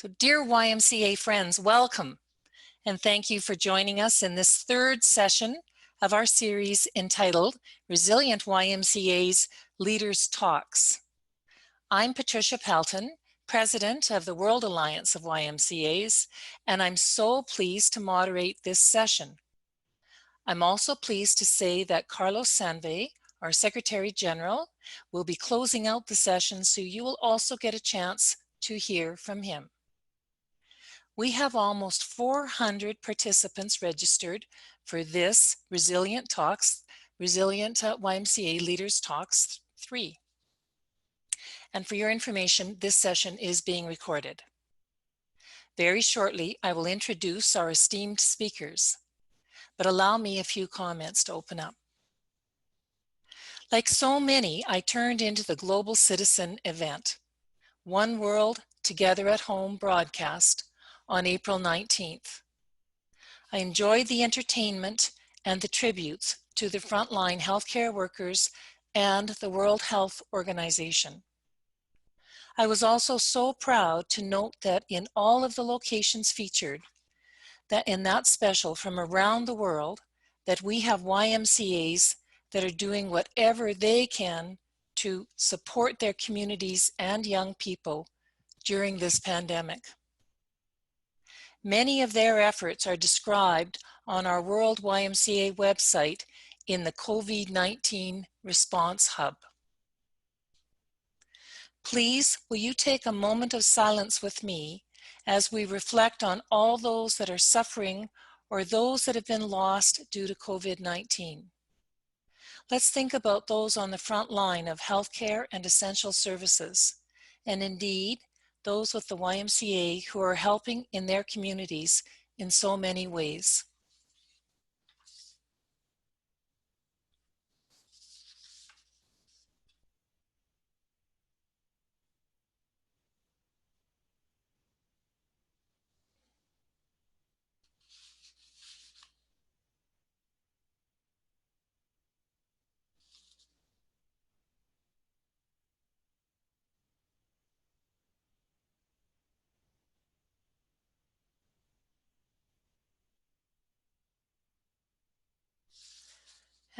So dear YMCA friends, welcome, and thank you for joining us in this third session of our series entitled Resilient YMCA's Leaders Talks. I'm Patricia Pelton, President of the World Alliance of YMCAs, and I'm so pleased to moderate this session. I'm also pleased to say that Carlos Sanve, our Secretary General, will be closing out the session, so you will also get a chance to hear from him. We have almost 400 participants registered for this Resilient Talks, Resilient YMCA Leaders Talks 3. And for your information, this session is being recorded. Very shortly, I will introduce our esteemed speakers, but allow me a few comments to open up. Like so many, I turned into the Global Citizen event, One World Together at Home broadcast on April 19th. I enjoyed the entertainment and the tributes to the frontline healthcare workers and the World Health Organization. I was also so proud to note that in all of the locations featured, that in that special from around the world, that we have YMCAs that are doing whatever they can to support their communities and young people during this pandemic. Many of their efforts are described on our World YMCA website in the COVID-19 Response Hub. Please, will you take a moment of silence with me as we reflect on all those that are suffering or those that have been lost due to COVID-19. Let's think about those on the front line of healthcare and essential services, and indeed, those with the YMCA who are helping in their communities in so many ways.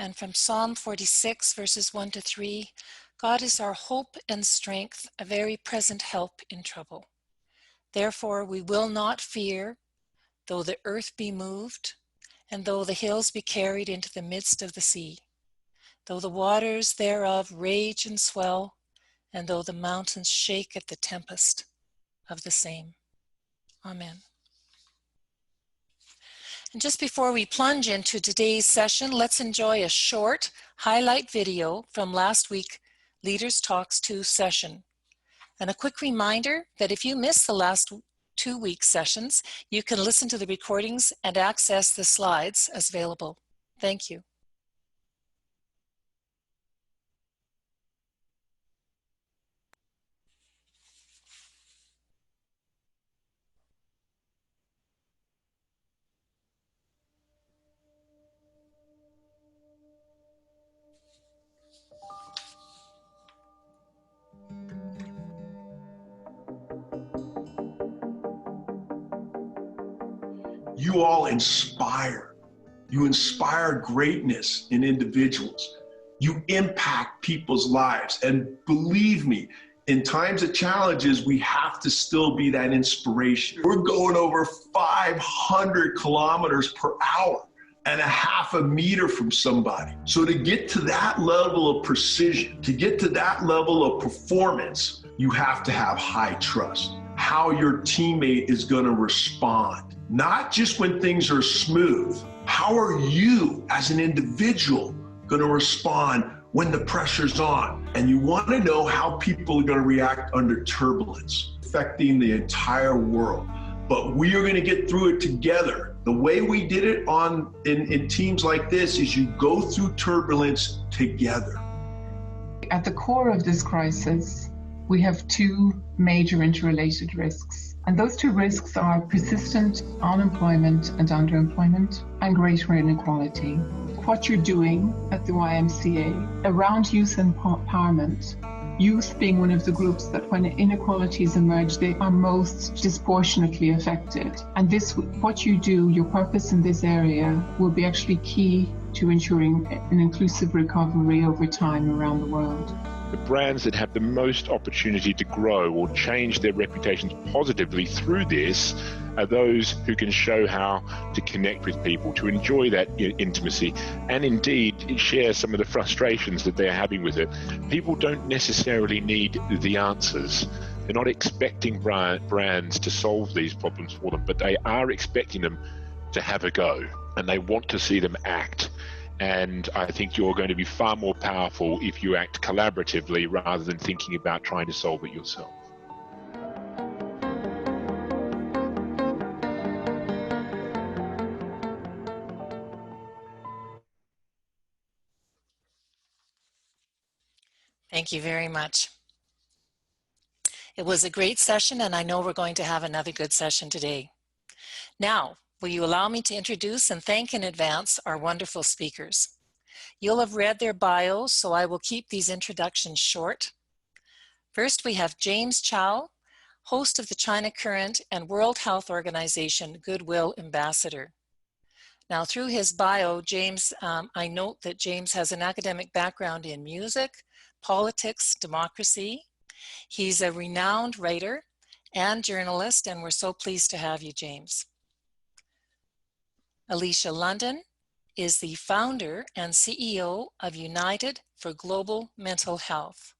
And from Psalm 46, verses 1 to 3, God is our hope and strength, a very present help in trouble. Therefore we will not fear, though the earth be moved, and though the hills be carried into the midst of the sea, though the waters thereof rage and swell, and though the mountains shake at the tempest of the same. Amen. And just before we plunge into today's session, let's enjoy a short highlight video from last week's Leaders Talks 2 session. And a quick reminder that if you missed the last 2 week sessions, you can listen to the recordings and access the slides as available. Thank you. You all inspire. You inspire greatness in individuals. You impact people's lives. And believe me, in times of challenges, we have to still be that inspiration. We're going over 500 kilometers per hour and a half a meter from somebody. So to get to that level of precision, to get to that level of performance, you have to have high trust. How your teammate is going to respond. Not just when things are smooth. How are you as an individual going to respond when the pressure's on? And you want to know how people are going to react under turbulence, affecting the entire world. But we are going to get through it together. The way we did it in teams like this is you go through turbulence together. At the core of this crisis, we have two major interrelated risks. And those two risks are persistent unemployment and underemployment and greater inequality. What you're doing at the YMCA around youth empowerment Youth being one of the groups that when inequalities emerge, they are most disproportionately affected. And this, what you do, your purpose in this area will be actually key to ensuring an inclusive recovery over time around the world. The brands that have the most opportunity to grow or change their reputations positively through this are those who can show how to connect with people, to enjoy that intimacy, and indeed share some of the frustrations that they're having with it. People don't necessarily need the answers. They're not expecting brands to solve these problems for them, but they are expecting them to have a go, and they want to see them act. And I think you're going to be far more powerful if you act collaboratively rather than thinking about trying to solve it yourself. Thank you very much. It was a great session, and I know we're going to have another good session today. Now, will you allow me to introduce and thank in advance our wonderful speakers? You'll have read their bios, so I will keep these introductions short. First, we have James Chau, host of the China Current and World Health Organization Goodwill Ambassador. Now, through his bio, James, I note that James has an academic background in music, politics, democracy. He's a renowned writer and journalist, and we're so pleased to have you, James. Alicia London is the founder and CEO of United for Global Mental Health.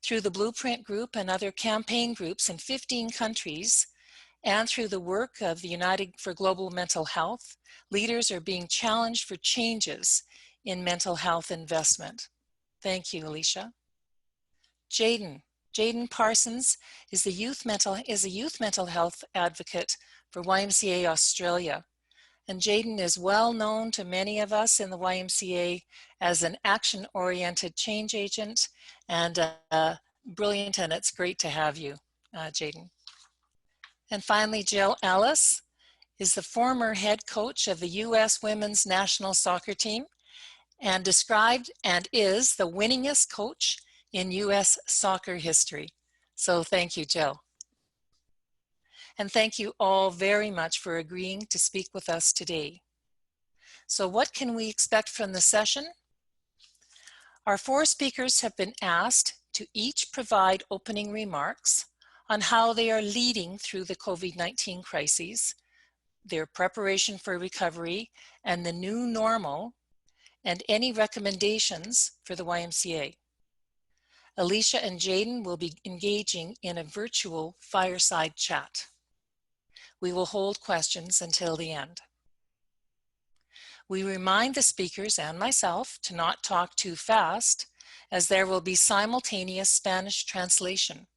Through the Blueprint Group and other campaign groups in 15 countries, and through the work of the United for Global Mental Health, leaders are being challenged for changes in mental health investment. Thank you, Alicia. Jayden Parsons is a youth mental health advocate for YMCA Australia. And Jaden is well known to many of us in the YMCA as an action-oriented change agent and brilliant, and it's great to have you, Jaden. And finally, Jill Ellis is the former head coach of the U.S. women's national soccer team and described and is the winningest coach in U.S. soccer history. So thank you, Jill. And thank you all very much for agreeing to speak with us today. So what can we expect from the session? Our 4 speakers have been asked to each provide opening remarks on how they are leading through the COVID-19 crises, their preparation for recovery and the new normal, and any recommendations for the YMCA. Alicia and Jaden will be engaging in a virtual fireside chat. We will hold questions until the end. We remind the speakers and myself to not talk too fast, as there will be simultaneous Spanish translation.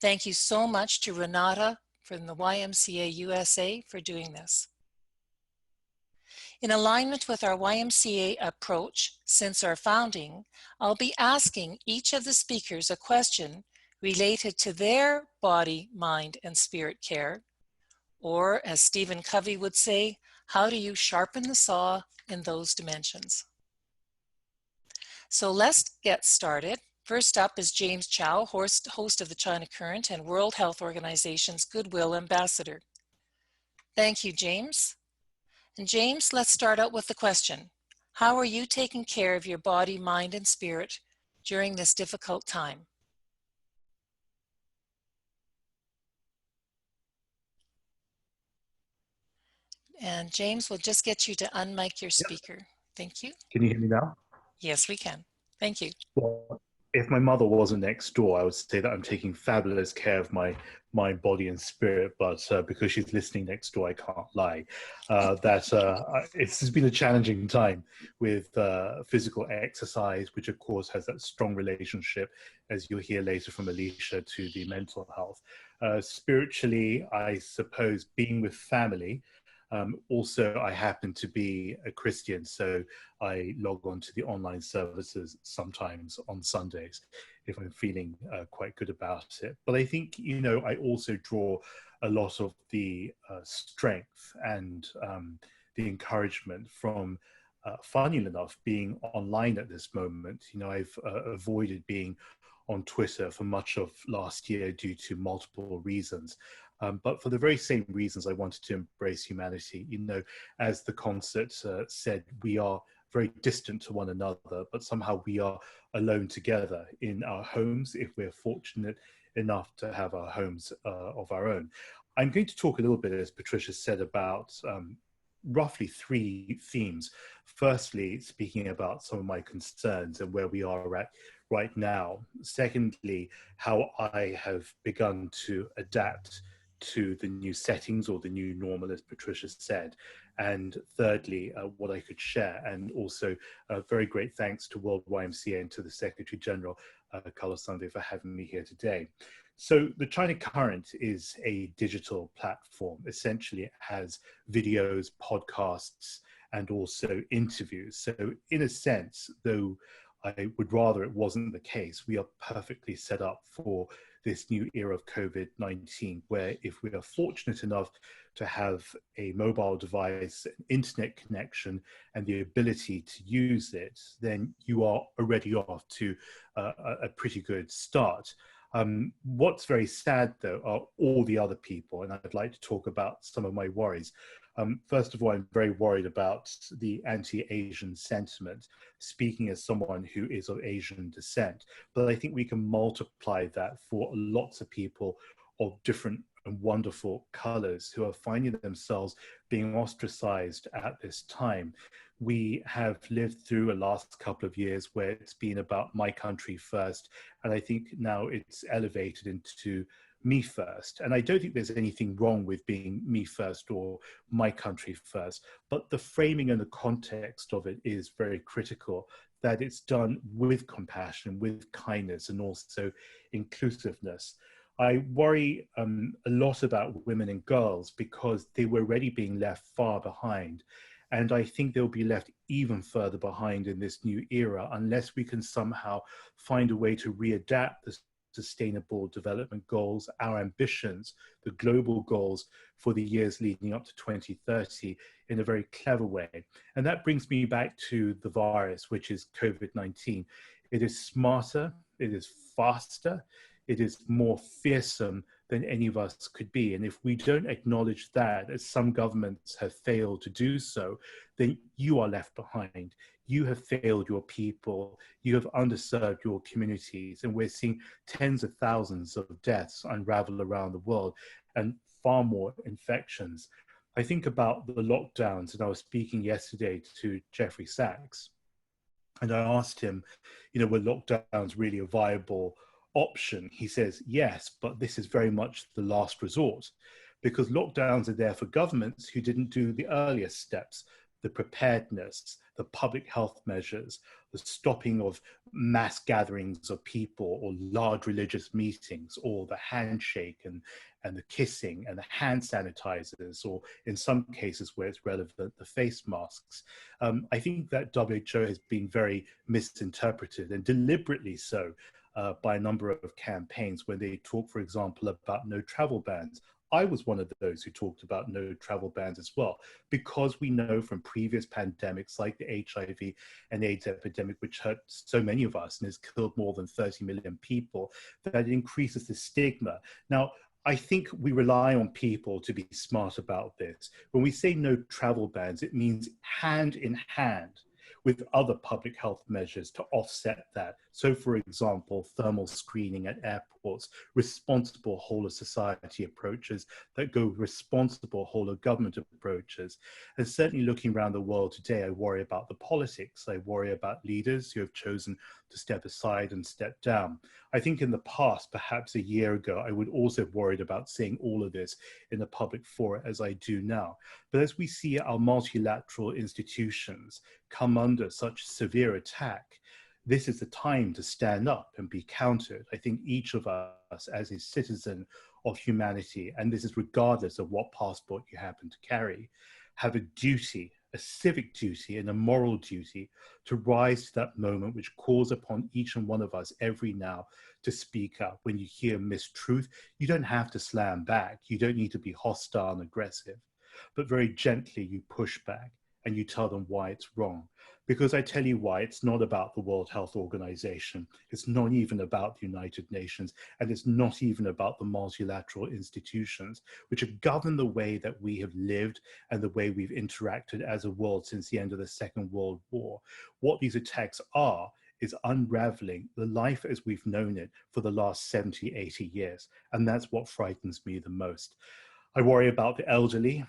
Thank you so much to Renata from the YMCA USA for doing this. In alignment with our YMCA approach since our founding, I'll be asking each of the speakers a question related to their body, mind, and spirit care, or as Stephen Covey would say, how do you sharpen the saw in those dimensions? So let's get started. First up is James Chau, host of the China Current and World Health Organization's Goodwill Ambassador. Thank you, James. And James, let's start out with the question. How are you taking care of your body, mind, and spirit during this difficult time? And James, we'll just get you to unmic your speaker. Yep. Thank you. Can you hear me now? Yes, we can. Thank you. Well, if my mother wasn't next door, I would say that I'm taking fabulous care of my mind, body, and spirit. But because she's listening next door, I can't lie. It's been a challenging time with physical exercise, which of course has that strong relationship, as you'll hear later from Alicia, to the mental health. Spiritually, I suppose being with family. Also, I happen to be a Christian, so I log on to the online services sometimes on Sundays if I'm feeling quite good about it. But I think, you know, I also draw a lot of the strength and the encouragement from, funny enough, being online at this moment. You know, I've avoided being on Twitter for much of last year due to multiple reasons. But for the very same reasons, I wanted to embrace humanity. You know, as the concert said, we are very distant to one another, but somehow we are alone together in our homes if we're fortunate enough to have our homes of our own. I'm going to talk a little bit, as Patricia said, about roughly 3 themes. Firstly, speaking about some of my concerns and where we are at right now. Secondly, how I have begun to adapt to the new settings or the new normal, as Patricia said. And thirdly, what I could share. And also very great thanks to World YMCA and to the Secretary General, Carlos Sande, for having me here today. So the China Current is a digital platform. Essentially, it has videos, podcasts, and also interviews. So in a sense, though I would rather it wasn't the case, we are perfectly set up for this new era of COVID-19, where if we are fortunate enough to have a mobile device, an internet connection, and the ability to use it, then you are already off to a pretty good start. What's very sad, though, are all the other people, and I'd like to talk about some of my worries. First of all, I'm very worried about the anti-Asian sentiment, speaking as someone who is of Asian descent. But I think we can multiply that for lots of people of different and wonderful colors who are finding themselves being ostracized at this time. We have lived through a last couple of years where it's been about my country first, and I think now it's elevated into me first. And I don't think there's anything wrong with being me first or my country first, but the framing and the context of it is very critical, that it's done with compassion, with kindness, and also inclusiveness. I worry a lot about women and girls because they were already being left far behind. And I think they'll be left even further behind in this new era unless we can somehow find a way to readapt the Sustainable Development Goals, our ambitions, the global goals for the years leading up to 2030 in a very clever way. And that brings me back to the virus, which is COVID-19. It is smarter, it is faster, it is more fearsome than any of us could be. And if we don't acknowledge that, as some governments have failed to do so, then you are left behind. You have failed your people, you have underserved your communities, and we're seeing tens of thousands of deaths unravel around the world and far more infections. I think about the lockdowns, and I was speaking yesterday to Jeffrey Sachs, and I asked him, you know, were lockdowns really a viable option? He says, yes, but this is very much the last resort, because lockdowns are there for governments who didn't do the earlier steps, the preparedness, the public health measures, the stopping of mass gatherings of people or large religious meetings, or the handshake and the kissing and the hand sanitizers, or in some cases where it's relevant, the face masks. I think that WHO has been very misinterpreted, and deliberately so, by a number of campaigns when they talk, for example, about no travel bans. I was one of those who talked about no travel bans as well, because we know from previous pandemics like the HIV and AIDS epidemic, which hurt so many of us and has killed more than 30 million people, that it increases the stigma. Now, I think we rely on people to be smart about this. When we say no travel bans, it means hand in hand with other public health measures to offset that. So, for example, thermal screening at airports, responsible whole of society approaches that go responsible whole of government approaches. And certainly looking around the world today, I worry about the politics. I worry about leaders who have chosen to step aside and step down. I think in the past, perhaps a year ago, I would also have worried about saying all of this in the public forum as I do now. But as we see our multilateral institutions come under such severe attack, this is the time to stand up and be counted. I think each of us as a citizen of humanity, and this is regardless of what passport you happen to carry, have a duty, a civic duty and a moral duty to rise to that moment which calls upon each and one of us every now to speak up. When you hear mistruth, you don't have to slam back. You don't need to be hostile and aggressive, but very gently you push back and you tell them why it's wrong. Because I tell you why, it's not about the World Health Organization. It's not even about the United Nations, and it's not even about the multilateral institutions, which have governed the way that we have lived and the way we've interacted as a world since the end of the Second World War. What these attacks are is unraveling the life as we've known it for the last 70, 80 years. And that's what frightens me the most. I worry about the elderly,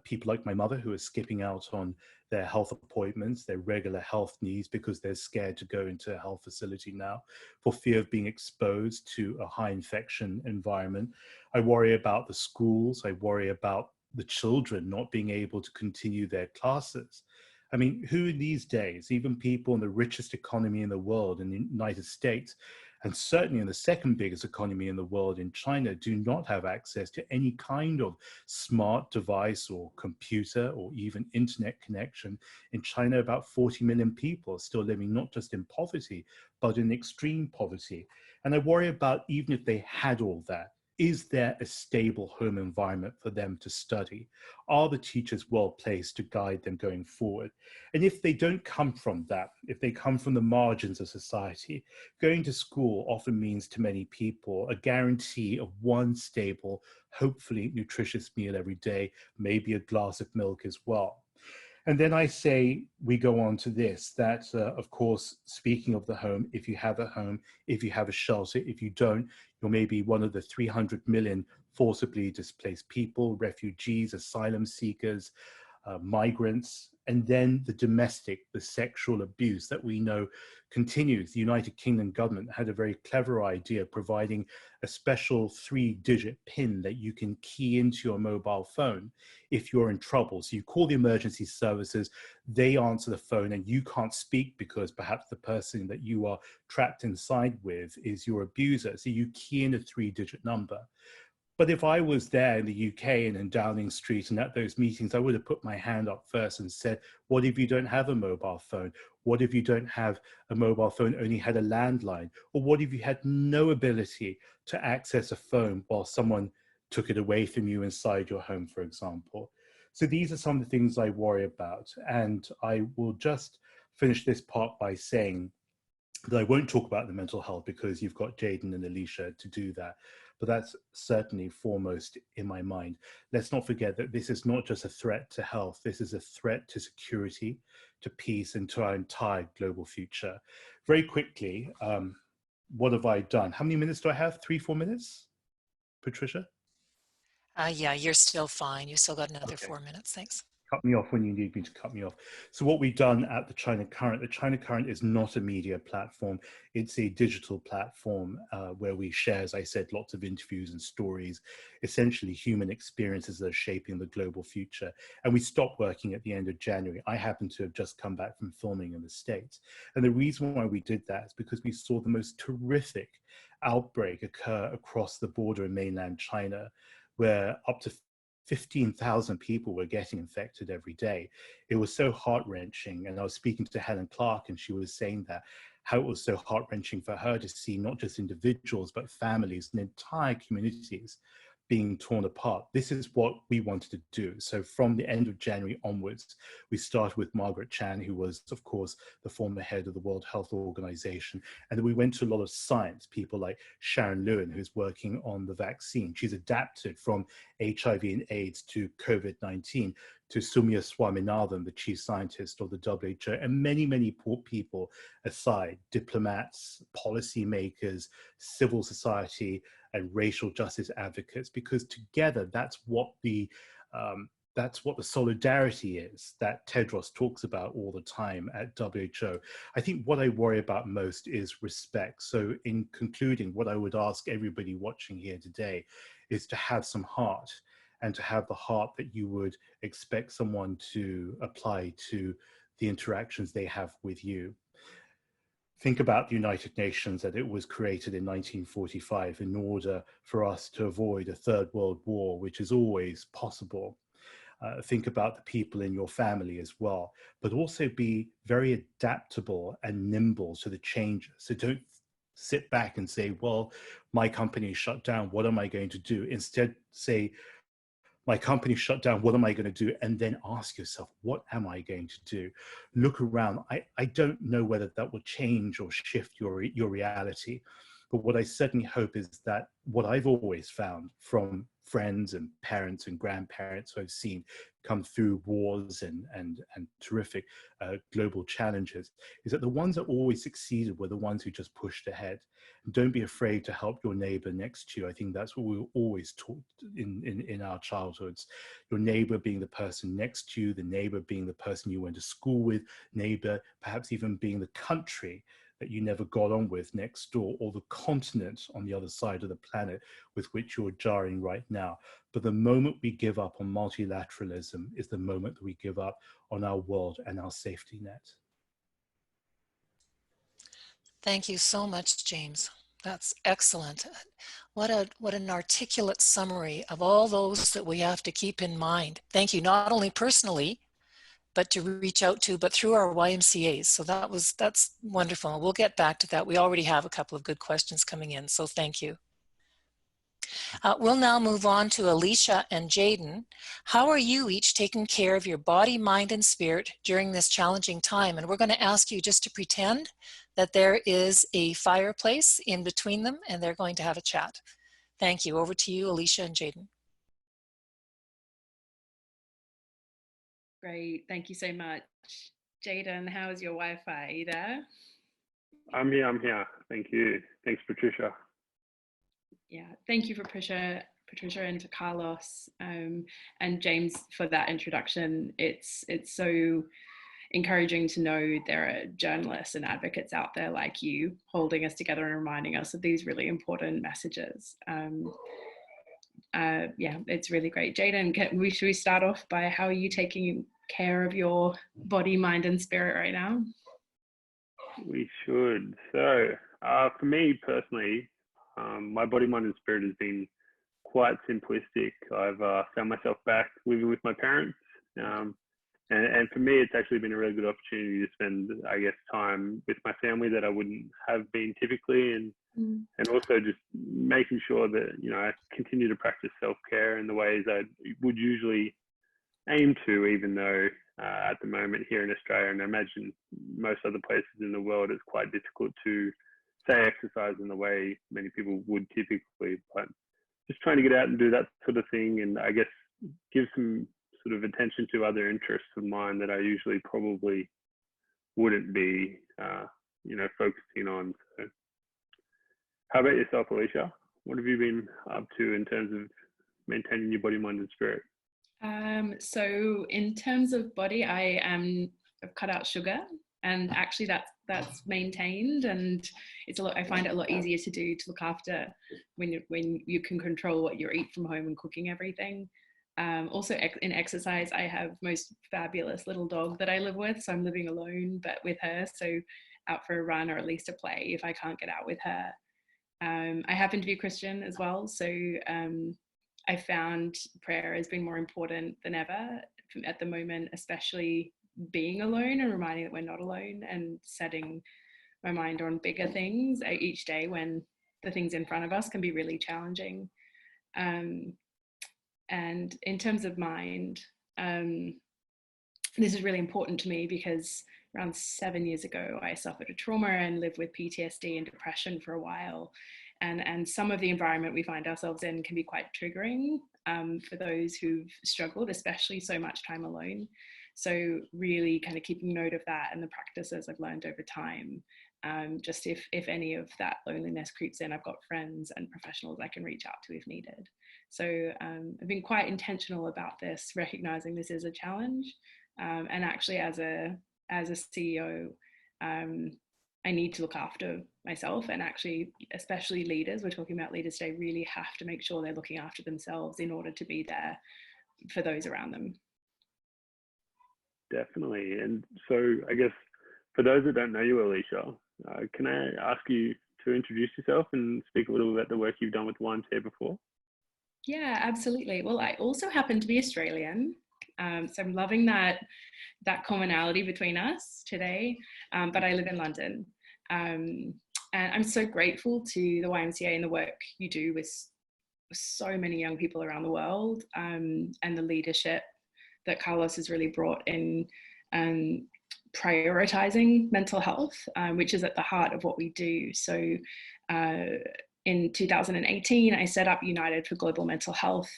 people like my mother who are skipping out on their health appointments, their regular health needs, because they're scared to go into a health facility now for fear of being exposed to a high infection environment. I worry about the schools. I worry about the children not being able to continue their classes. I mean, who these days, even people in the richest economy in the world, in the United States, and certainly in the second biggest economy in the world, in China, do not have access to any kind of smart device or computer or even internet connection. In China, about 40 million people are still living not just in poverty, but in extreme poverty. And I worry about, even if they had all that, is there a stable home environment for them to study? Are the teachers well placed to guide them going forward? And if they don't come from that, if they come from the margins of society, going to school often means to many people a guarantee of one stable, hopefully nutritious meal every day, maybe a glass of milk as well. And then I say, we go on to this, that of course, speaking of the home, if you have a home, if you have a shelter, if you don't, you're maybe one of the 300 million forcibly displaced people, refugees, asylum seekers, migrants, and then the domestic, the sexual abuse that we know continues. The United Kingdom government had a very clever idea, providing a special 3-digit PIN that you can key into your mobile phone if you're in trouble. So you call the emergency services, they answer the phone, and you can't speak because perhaps the person that you are trapped inside with is your abuser. So you key in a 3-digit number. But if I was there in the UK and in Downing Street and at those meetings, I would have put my hand up first and said, what if you don't have a mobile phone? What if you don't have a mobile phone, only had a landline? Or what if you had no ability to access a phone while someone took it away from you inside your home, for example? So these are some of the things I worry about. And I will just finish this part by saying that I won't talk about the mental health because you've got Jayden and Alicia to do that. But that's certainly foremost in my mind. Let's not forget that this is not just a threat to health. This is a threat to security, to peace, and to our entire global future. Very quickly, what have I done? How many minutes do I have? 3-4 minutes? Patricia? Yeah, you're still fine. You still got another Okay. 4 minutes. Thanks. Cut me off when you need me to cut me off. So what we've done at the China Current is not a media platform. It's a digital platform where we share, as I said, lots of interviews and stories, essentially human experiences that are shaping the global future. And we stopped working at the end of January. I happen to have just come back from filming in the States. And the reason why we did that is because we saw the most terrific outbreak occur across the border in mainland China, where up to 15,000 people were getting infected every day. It was so heart-wrenching. And I was speaking to Helen Clark, and she was saying that how it was so heart-wrenching for her to see not just individuals, but families and entire communities being torn apart. This is what we wanted to do. So from the end of January onwards, we started with Margaret Chan, who was, of course, the former head of the World Health Organization. And then we went to a lot of science, people like Sharon Lewin, who's working on the vaccine. She's adapted from HIV and AIDS to COVID-19, to Soumya Swaminathan, the chief scientist of the WHO, and many, many people aside, diplomats, policymakers, civil society, and racial justice advocates, because together that's what the solidarity is that Tedros talks about all the time at WHO. I think what I worry about most is respect. So in concluding, what I would ask everybody watching here today is to have some heart, and to have the heart that you would expect someone to apply to the interactions they have with you. Think about the United Nations, that it was created in 1945 in order for us to avoid a third world war, which is always possible. Think about the people in your family as well, but also be very adaptable and nimble to the changes. So don't sit back and say, well, my company is shut down, what am I going to do? Instead, say, my company shut down, what am I going to do? And then ask yourself, what am I going to do? Look around. I don't know whether that will change or shift your reality. But what I certainly hope is that what I've always found from friends and parents and grandparents who I've seen come through wars and terrific global challenges is that the ones that always succeeded were the ones who just pushed ahead. And don't be afraid to help your neighbor next to you. I think that's what we were always taught in our childhoods. Your neighbor being the person next to you, the neighbor being the person you went to school with, neighbor perhaps even being the country that you never got on with next door, or the continent on the other side of the planet with which you're jarring right now. But the moment we give up on multilateralism is the moment that we give up on our world and our safety net. Thank you so much, James. That's excellent. What an articulate summary of all those that we have to keep in mind. Thank you, not only personally, but to reach out to, but through our YMCAs. So that's wonderful. We'll get back to that. We already have a couple of good questions coming in, so thank you. We'll now move on to Alicia and Jayden. How are you each taking care of your body, mind, and spirit during this challenging time? And we're going to ask you just to pretend that there is a fireplace in between them and they're going to have a chat. Thank you. Over to you, Alicia and Jayden. Great, thank you so much. Jaden, how is your Wi-Fi? Are you there? I'm here. Thank you. Thanks, Patricia. Yeah, thank you for Patricia and to Carlos and James for that introduction. It's so encouraging to know there are journalists and advocates out there like you holding us together and reminding us of these really important messages. Yeah, it's really great. Jaden, should we start off by how are you taking care of your body, mind, and spirit right now? We should. So, for me personally, my body, mind, and spirit has been quite simplistic. I've found myself back living with my parents, and for me, it's actually been a really good opportunity to spend, I guess, time with my family that I wouldn't have been typically, and also just making sure that, you know, I continue to practice self-care in the ways I would usually aim to, even though at the moment here in Australia, and I imagine most other places in the world, it's quite difficult to say exercise in the way many people would typically, but just trying to get out and do that sort of thing, and I guess give some sort of attention to other interests of mine that I usually probably wouldn't be, you know, focusing on. So, how about yourself, Alicia? What have you been up to in terms of maintaining your body, mind, and spirit? So in terms of body, I've cut out sugar, and actually that's maintained, and I find it a lot easier to do, to look after when you can control what you eat from home and cooking everything. Also in exercise, I have most fabulous little dog that I live with, so I'm living alone but with her, so out for a run or at least a play if I can't get out with her. I happen to be a Christian as well, so I found prayer has been more important than ever at the moment, especially being alone and reminding that we're not alone, and setting my mind on bigger things each day when the things in front of us can be really challenging. And in terms of mind, this is really important to me because around 7 years ago, I suffered a trauma and lived with PTSD and depression for a while. And some of the environment we find ourselves in can be quite triggering for those who've struggled, especially so much time alone. So really kind of keeping note of that and the practices I've learned over time. Just if any of that loneliness creeps in, I've got friends and professionals I can reach out to if needed. So I've been quite intentional about this, recognizing this is a challenge. And actually as a CEO, I need to look after myself, and actually, especially leaders, we're talking about leaders today, really have to make sure they're looking after themselves in order to be there for those around them. Definitely. And so I guess for those that don't know you, Alicia, can I ask you to introduce yourself and speak a little about the work you've done with YMCA before? Yeah, absolutely. Well, I also happen to be Australian. So I'm loving that commonality between us today, but I live in London. And I'm so grateful to the YMCA and the work you do with so many young people around the world, and the leadership that Carlos has really brought in, prioritizing mental health, which is at the heart of what we do. So in 2018, I set up United for Global Mental Health,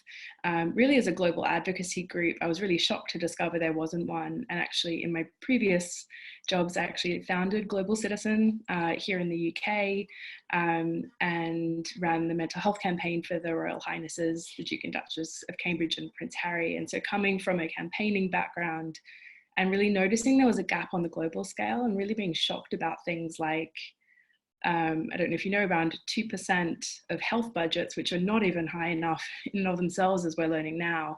really as a global advocacy group. I was really shocked to discover there wasn't one. And actually in my previous jobs, I actually founded Global Citizen here in the UK, and ran the mental health campaign for the Royal Highnesses, the Duke and Duchess of Cambridge and Prince Harry. And so coming from a campaigning background and really noticing there was a gap on the global scale, and really being shocked about things like, I don't know if you know, around 2% of health budgets, which are not even high enough in and of themselves, as we're learning now,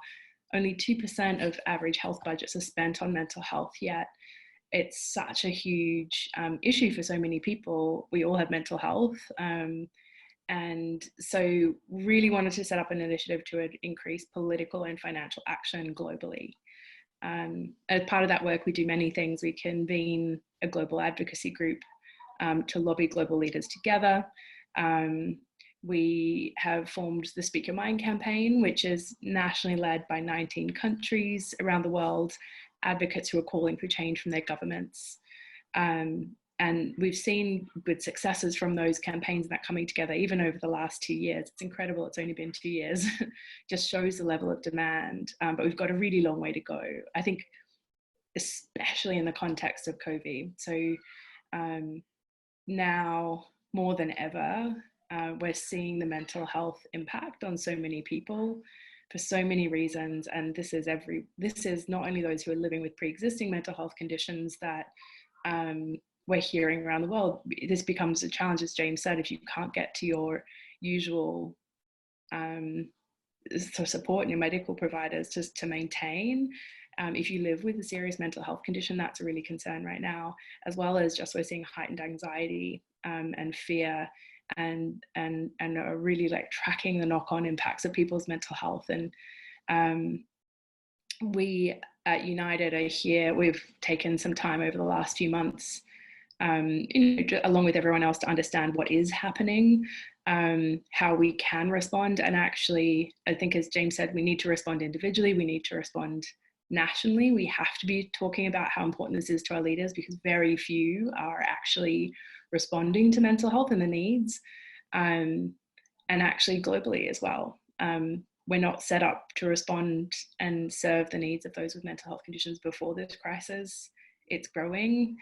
only 2% of average health budgets are spent on mental health yet. It's such a huge issue for so many people. We all have mental health. And so really wanted to set up an initiative to increase political and financial action globally. As part of that work, we do many things. We convene a global advocacy group to lobby global leaders together. We have formed the Speak Your Mind campaign, which is nationally led by 19 countries around the world, advocates who are calling for change from their governments. And we've seen good successes from those campaigns and that coming together, even over the last 2 years. It's incredible, it's only been 2 years. Just shows the level of demand, but we've got a really long way to go. I think, especially in the context of Covey. So now more than ever, we're seeing the mental health impact on so many people for so many reasons. And this is not only those who are living with pre-existing mental health conditions that we're hearing around the world. This becomes a challenge, as James said, if you can't get to your usual support and your medical providers just to maintain. If you live with a serious mental health condition, that's a really concern right now, as well as just we're seeing heightened anxiety and fear, and are really like tracking the knock-on impacts of people's mental health. And we at United are here. We've taken some time over the last few months, along with everyone else, to understand what is happening, how we can respond. And actually, I think, as James said, we need to respond individually. We need to respond nationally. We have to be talking about how important this is to our leaders, because very few are actually responding to mental health and the needs, and actually globally as well. We're not set up to respond and serve the needs of those with mental health conditions before this crisis. It's growing.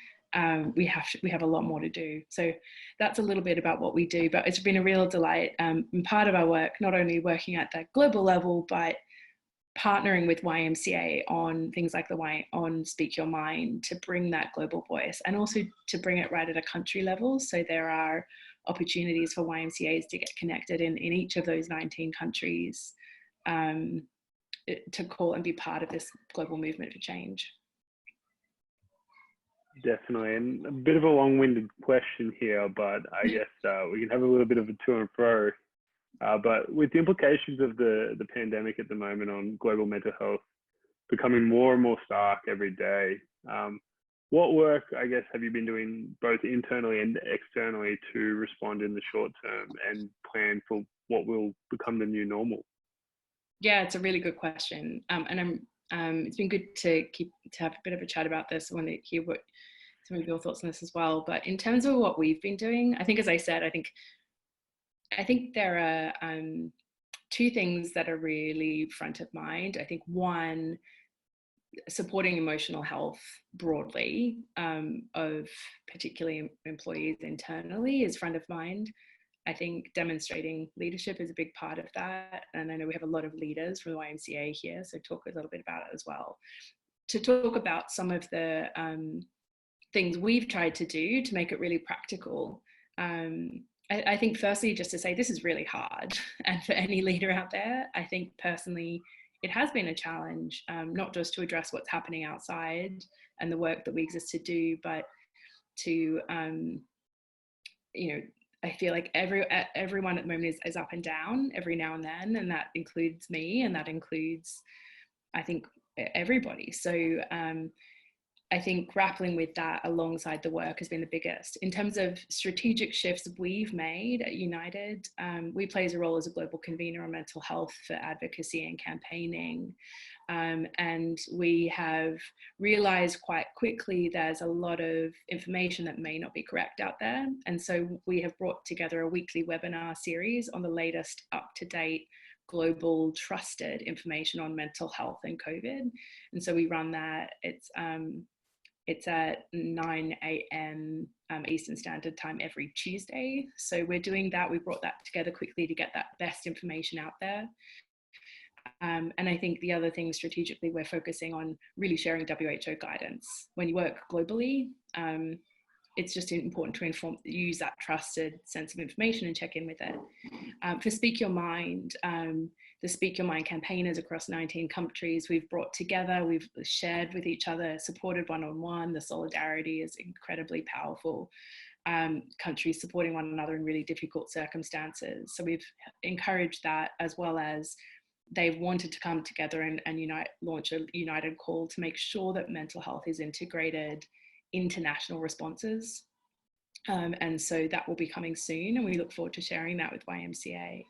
We have a lot more to do. So that's a little bit about what we do, but it's been a real delight. And part of our work, not only working at that global level, but partnering with YMCA on things like on Speak Your Mind, to bring that global voice, and also to bring it right at a country level. So there are opportunities for YMCAs to get connected in each of those 19 countries, to call and be part of this global movement for change. Definitely, and a bit of a long-winded question here, but I guess we can have a little bit of a to and fro. But with the implications of the pandemic at the moment on global mental health becoming more and more stark every day, what work, I guess, have you been doing both internally and externally to respond in the short term and plan for what will become the new normal? Yeah, it's a really good question, and it's been good to have a bit of a chat about this. I want to hear what some of your thoughts on this as well. But in terms of what we've been doing, I think, as I said, I think there are two things that are really front of mind. I think one, supporting emotional health broadly, of particularly employees internally, is front of mind. I think demonstrating leadership is a big part of that. And I know we have a lot of leaders from the YMCA here, so talk a little bit about it as well. To talk about some of the things we've tried to do to make it really practical. I think firstly, just to say, this is really hard. And for any leader out there, I think personally, it has been a challenge, not just to address what's happening outside and the work that we exist to do, but to, I feel like everyone at the moment is up and down every now and then, and that includes me, and that includes, I think, everybody. So I think grappling with that alongside the work has been the biggest. In terms of strategic shifts we've made at United, we play a role as a global convener on mental health for advocacy and campaigning. And we have realized quite quickly there's a lot of information that may not be correct out there. And so we have brought together a weekly webinar series on the latest up-to-date global trusted information on mental health and COVID. And so we run that. It's at 9 a.m. Eastern Standard Time every Tuesday. So we're doing that. We brought that together quickly to get that best information out there. And I think the other thing strategically, we're focusing on really sharing WHO guidance. When you work globally, it's just important to use that trusted sense of information and check in with it. For Speak Your Mind, the Speak Your Mind campaigners across 19 countries, we've brought together, we've shared with each other, supported one-on-one. The solidarity is incredibly powerful. Countries supporting one another in really difficult circumstances. So we've encouraged that, as well as they've wanted to come together and launch a united call to make sure that mental health is integrated into national responses. And so that will be coming soon, and we look forward to sharing that with YMCA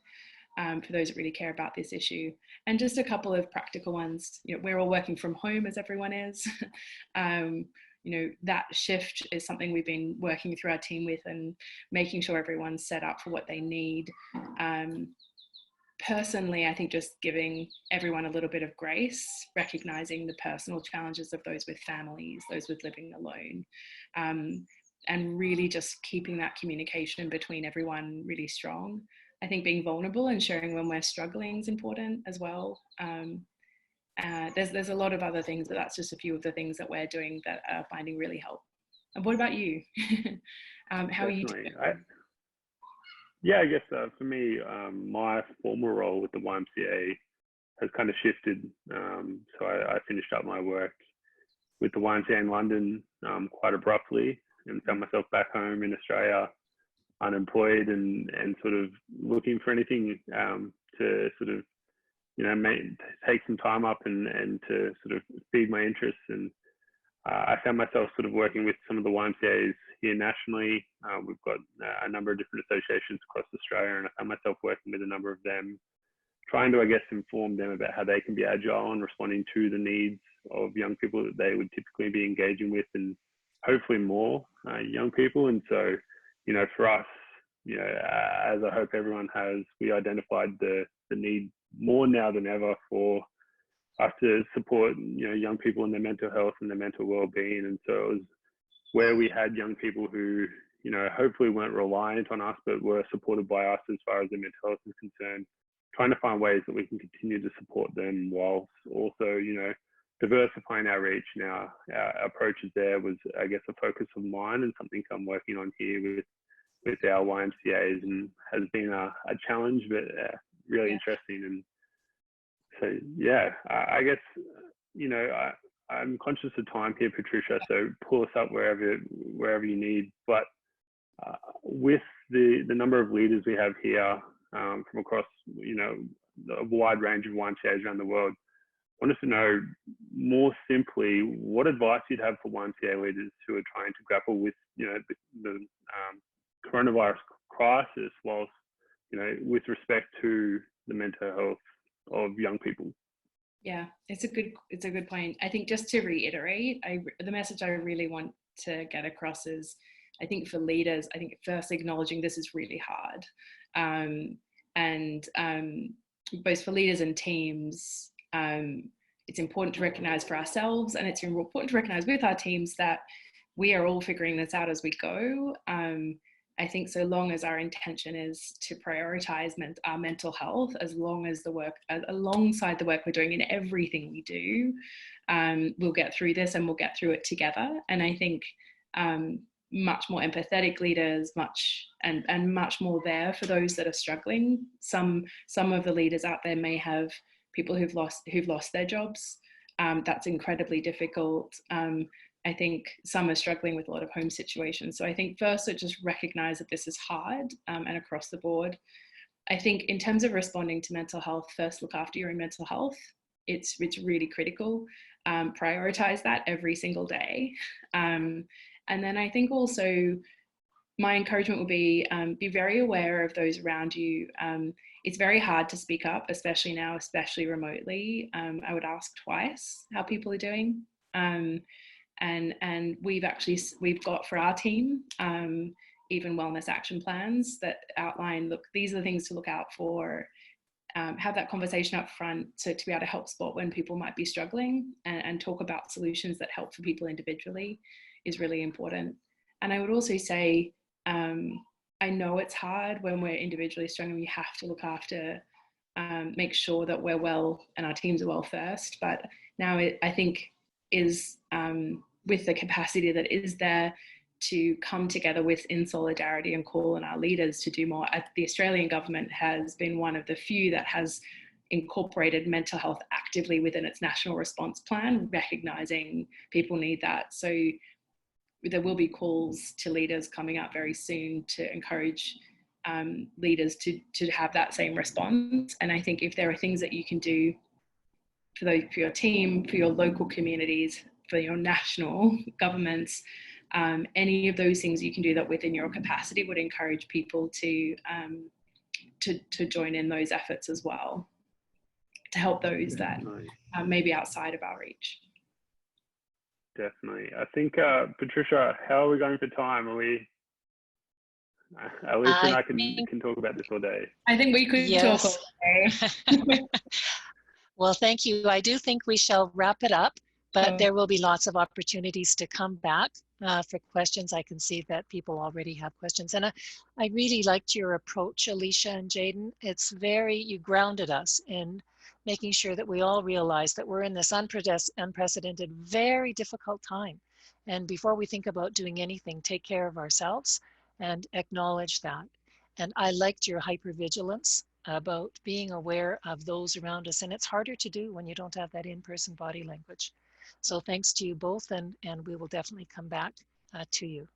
for those that really care about this issue. And just a couple of practical ones. We're all working from home, as everyone is. That shift is something we've been working through our team with, and making sure everyone's set up for what they need. Personally, I think just giving everyone a little bit of grace, recognizing the personal challenges of those with families, those with living alone, and really just keeping that communication between everyone really strong. I think being vulnerable and sharing when we're struggling is important as well. There's a lot of other things, but that's just a few of the things that we're doing that are finding really help. And what about you? How are you doing? Yeah, I guess for me, my former role with the YMCA has kind of shifted. So I finished up my work with the YMCA in London quite abruptly, and found myself back home in Australia, unemployed and sort of looking for anything to sort of, take some time up and to sort of feed my interests. And I found myself sort of working with some of the YMCAs here nationally. We've got a number of different associations across Australia, and I found myself working with a number of them, trying to, I guess, inform them about how they can be agile and responding to the needs of young people that they would typically be engaging with, and hopefully more young people. And so, for us, as I hope everyone has, we identified the need more now than ever for us to support, young people in their mental health and their mental well-being. And so it was where we had young people who, hopefully weren't reliant on us, but were supported by us as far as their mental health is concerned, trying to find ways that we can continue to support them whilst also, diversifying our reach. Now, our approaches there was, I guess, a focus of mine, and something I'm working on here with our YMCAs, and has been a challenge, but really interesting. And so, yeah, I guess, I'm conscious of time here, Patricia, so pull us up wherever you need. But with the number of leaders we have here from across, a wide range of YMCAs around the world, I want us to know more simply what advice you'd have for YMCA leaders who are trying to grapple with, the coronavirus crisis, whilst, with respect to the mental health of young people. Yeah, it's a good point. I think, just to reiterate, the message I really want to get across is, I think for leaders, I think first acknowledging this is really hard, and both for leaders and teams, it's important to recognize for ourselves, and it's important to recognize with our teams, that we are all figuring this out as we go. I think so long as our intention is to prioritize our mental health, as long as alongside the work we're doing in everything we do, we'll get through this, and we'll get through it together. And I think much more empathetic leaders, much more there for those that are struggling. Some of the leaders out there may have people who've lost their jobs. That's incredibly difficult. I think some are struggling with a lot of home situations. So I think first, just recognize that this is hard, and across the board. I think in terms of responding to mental health, first look after your own mental health. it's really critical. Prioritize that every single day. And then I think also my encouragement would be very aware of those around you. It's very hard to speak up, especially now, especially remotely. I would ask twice how people are doing. And we've got for our team, even wellness action plans that outline, look, these are the things to look out for. Have that conversation up front to be able to help spot when people might be struggling, and talk about solutions that help for people individually is really important. And I would also say, I know it's hard when we're individually struggling. We have to look after, make sure that we're well and our teams are well first. But now I think is with the capacity that is there to come together in solidarity and call on our leaders to do more. The Australian government has been one of the few that has incorporated mental health actively within its national response plan, recognising people need that. So there will be calls to leaders coming out very soon to encourage leaders to have that same response. And I think if there are things that you can do for your team, for your local communities, for your national governments, any of those things you can do that within your capacity would encourage people to join in those efforts as well, to help those that maybe outside of our reach. Definitely. I think, Patricia, how are we going for time? Are we, Alicia and I can talk about this all day. I think we could talk all day. Well, thank you. I do think we shall wrap it up, but there will be lots of opportunities to come back for questions. I can see that people already have questions. And I really liked your approach, Alicia and Jayden. It's you grounded us in making sure that we all realize that we're in this unprecedented, very difficult time. And before we think about doing anything, take care of ourselves and acknowledge that. And I liked your hypervigilance about being aware of those around us. And it's harder to do when you don't have that in-person body language. So thanks to you both, and we will definitely come back to you.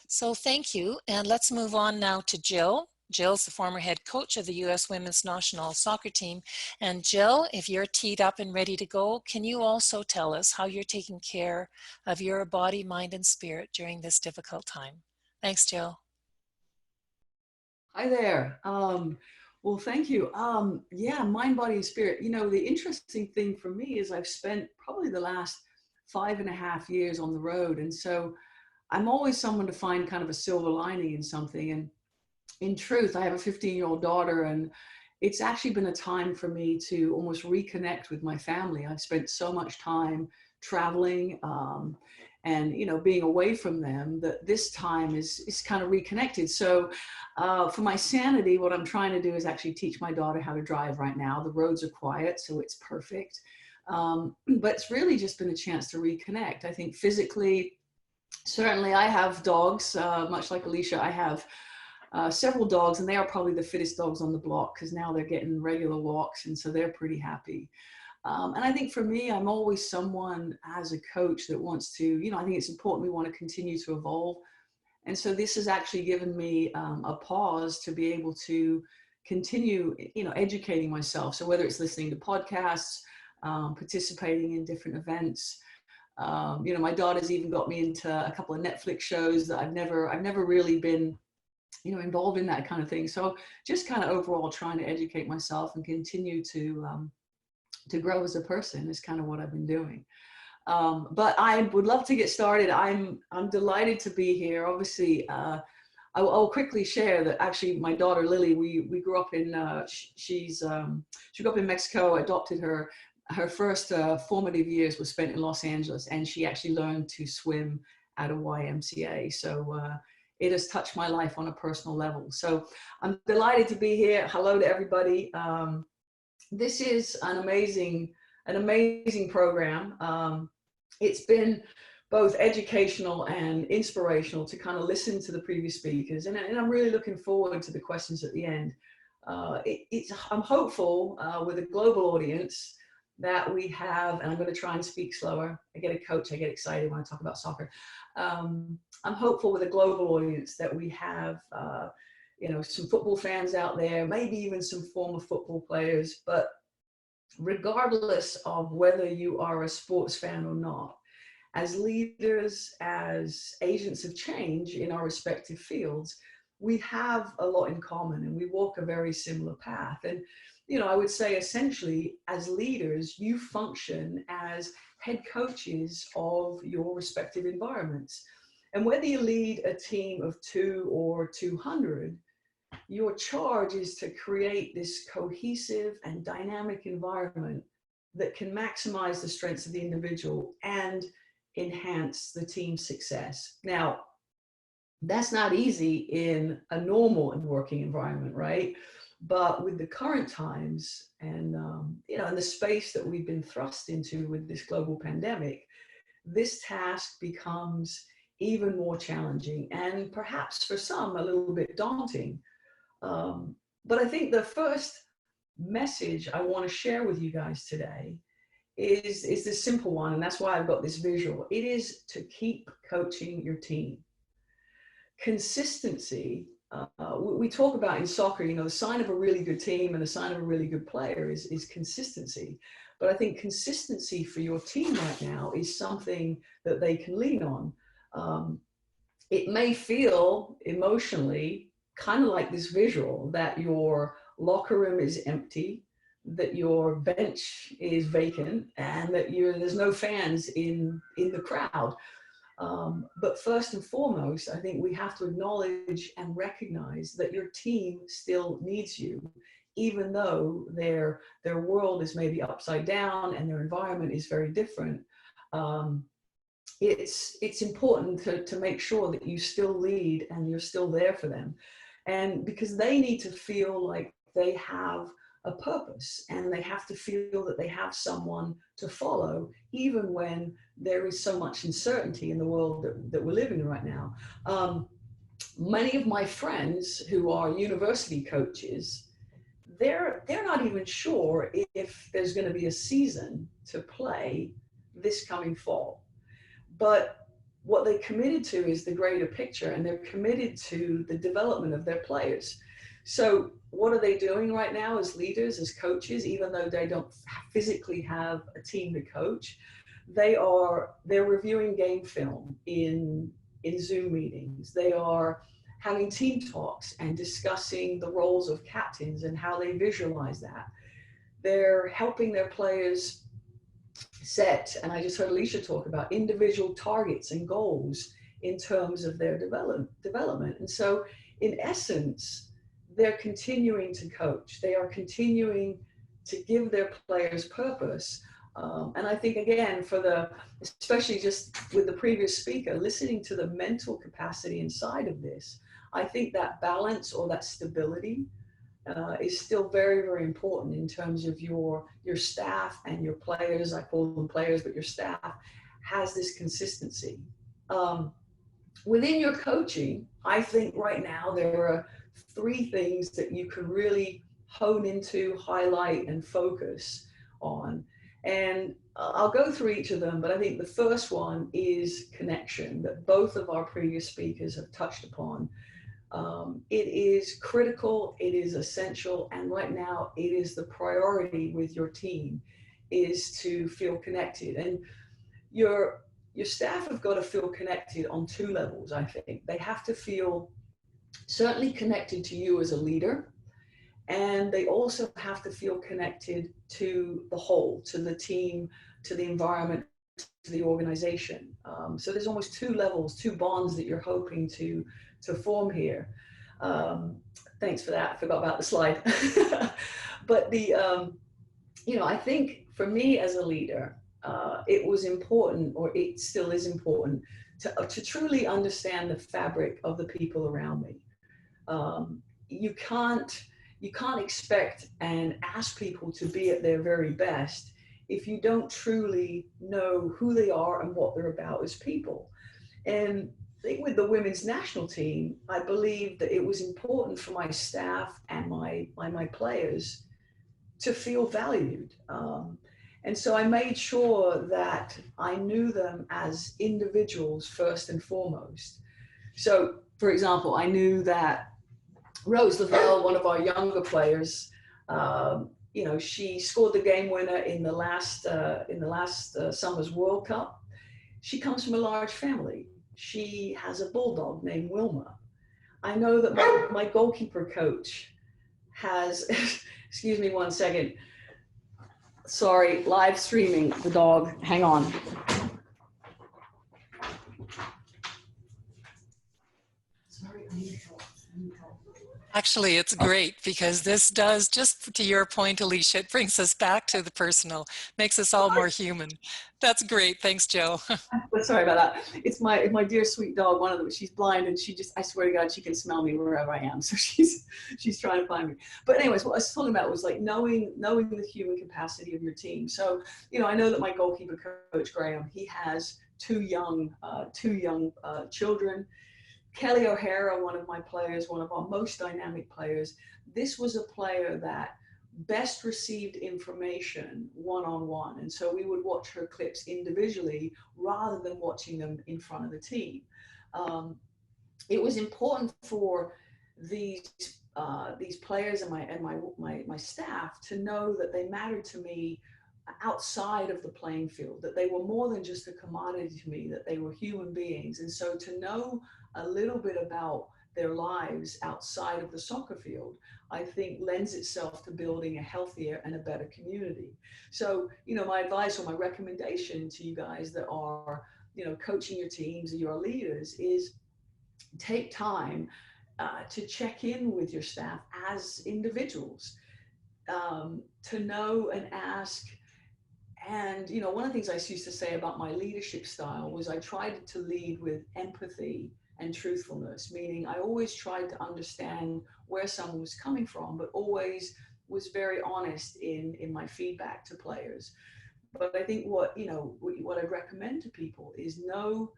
So thank you, and let's move on now to Jill. Jill's the former head coach of the U.S. Women's National Soccer Team. And Jill, if you're teed up and ready to go, can you also tell us how you're taking care of your body, mind, and spirit during this difficult time? Thanks, Jill. Hi there. Well, thank you. Yeah, mind, body, and spirit. You know, the interesting thing for me is I've spent probably the last 5.5 years on the road. And so I'm always someone to find kind of a silver lining in something. And in truth, I have a 15-year-old daughter, and it's actually been a time for me to almost reconnect with my family. I've spent so much time traveling and, you know, being away from them, that this time is kind of reconnected. So for my sanity, what I'm trying to do is actually teach my daughter how to drive right now. The roads are quiet, so it's perfect. But it's really just been a chance to reconnect. I think physically, certainly I have dogs, much like Alicia. I have several dogs, and they are probably the fittest dogs on the block because now they're getting regular walks, and so they're pretty happy. And I think for me, I'm always someone as a coach that wants to, you know, I think it's important we want to continue to evolve. And so this has actually given me a pause to be able to continue, you know, educating myself. So whether it's listening to podcasts, participating in different events, you know, my daughter's even got me into a couple of Netflix shows that I've never really been, you know, involved in that kind of thing. So just kind of overall trying to educate myself and continue to grow as a person is kind of what I've been doing. But I would love to get started. I'm delighted to be here. Obviously, I'll quickly share that actually my daughter Lily, we grew up in she grew up in Mexico. Adopted her. Her first formative years were spent in Los Angeles, and she actually learned to swim at a YMCA. So it has touched my life on a personal level. So I'm delighted to be here. Hello to everybody. This is an amazing program. It's been both educational and inspirational to kind of listen to the previous speakers, and I'm really looking forward to the questions at the end. I'm hopeful with a global audience that we have, and I'm going to try and speak slower. I get a coach, I get excited when I talk about soccer. I'm hopeful with a global audience that we have you know, some football fans out there, maybe even some former football players, but regardless of whether you are a sports fan or not, as leaders, as agents of change in our respective fields, we have a lot in common and we walk a very similar path. And, you know, I would say essentially as leaders, you function as head coaches of your respective environments. And whether you lead a team of 2 or 200, your charge is to create this cohesive and dynamic environment that can maximize the strengths of the individual and enhance the team's success. Now, that's not easy in a normal and working environment, right? But with the current times and, you know, and the space that we've been thrust into with this global pandemic, this task becomes even more challenging and perhaps for some a little bit daunting. But I think the first message I want to share with you guys today is this simple one, and that's why I've got this visual. It is to keep coaching your team. Consistency, we talk about in soccer, you know, the sign of a really good team and the sign of a really good player is consistency. But I think consistency for your team right now is something that they can lean on. It may feel emotionally kind of like this visual that your locker room is empty, that your bench is vacant, and that there's no fans in the crowd. But first and foremost, I think we have to acknowledge and recognize that your team still needs you, even though their world is maybe upside down and their environment is very different. It's important to make sure that you still lead and you're still there for them. And because they need to feel like they have a purpose and they have to feel that they have someone to follow, even when there is so much uncertainty in the world that we're living in right now. Many of my friends who are university coaches, they're not even sure if there's going to be a season to play this coming fall. But what they committed to is the greater picture, and they're committed to the development of their players. So what are they doing right now as leaders, as coaches, even though they don't physically have a team to coach? They're reviewing game film in Zoom meetings. They are having team talks and discussing the roles of captains and how they visualize that. They're helping their players set, and I just heard Alicia talk about individual targets and goals in terms of their development. And so in essence, they're continuing to coach. They are continuing to give their players purpose. And I think, again, especially just with the previous speaker, listening to the mental capacity inside of this, I think that balance or that stability is still very, very important in terms of your staff and your players. I call them players, but your staff has this consistency. Within your coaching, I think right now there are 3 things that you can really hone into, highlight, and focus on. And I'll go through each of them, but I think the first one is connection, that both of our previous speakers have touched upon. It is critical, it is essential, and right now it is the priority with your team, is to feel connected. And your staff have got to feel connected on 2 levels, I think. They have to feel certainly connected to you as a leader, and they also have to feel connected to the whole, to the team, to the environment, to the organization. So there's almost 2 levels, 2 bonds that you're hoping to form here. Thanks for that. I forgot about the slide. But I think for me as a leader, it was important, or it still is important, to truly understand the fabric of the people around me. You can't expect and ask people to be at their very best if you don't truly know who they are and what they're about as people. And I think with the women's national team, I believe that it was important for my staff and my players to feel valued. And so I made sure that I knew them as individuals first and foremost. So, for example, I knew that Rose Lavelle, one of our younger players, you know, she scored the game winner in the last summer's World Cup. She comes from a large family. She has a bulldog named Wilma. I know that my goalkeeper coach has, excuse me one second. Sorry, live streaming the dog. Hang on. Sorry, I need help. Actually, it's great because this does, just to your point, Alicia, it brings us back to the personal, makes us all more human. That's great. Thanks, Joe. Sorry about that. It's my dear sweet dog, one of them. She's blind and she just, I swear to God, she can smell me wherever I am. So she's trying to find me. But anyways, what I was talking about was like knowing the human capacity of your team. So, you know, I know that my goalkeeper coach, Graham, he has two young children. Kelly O'Hara, one of my players, one of our most dynamic players, this was a player that best received information one-on-one. And so we would watch her clips individually rather than watching them in front of the team. It was important for these players and my staff to know that they mattered to me outside of the playing field, that they were more than just a commodity to me, that they were human beings. And so to know a little bit about their lives outside of the soccer field, I think lends itself to building a healthier and a better community. So, you know, my advice or my recommendation to you guys that are, you know, coaching your teams or your leaders is take time to check in with your staff as individuals, to know and ask. And, you know, one of the things I used to say about my leadership style was I tried to lead with empathy and truthfulness, meaning I always tried to understand where someone was coming from, but always was very honest in my feedback to players. But I think what I'd recommend to people is know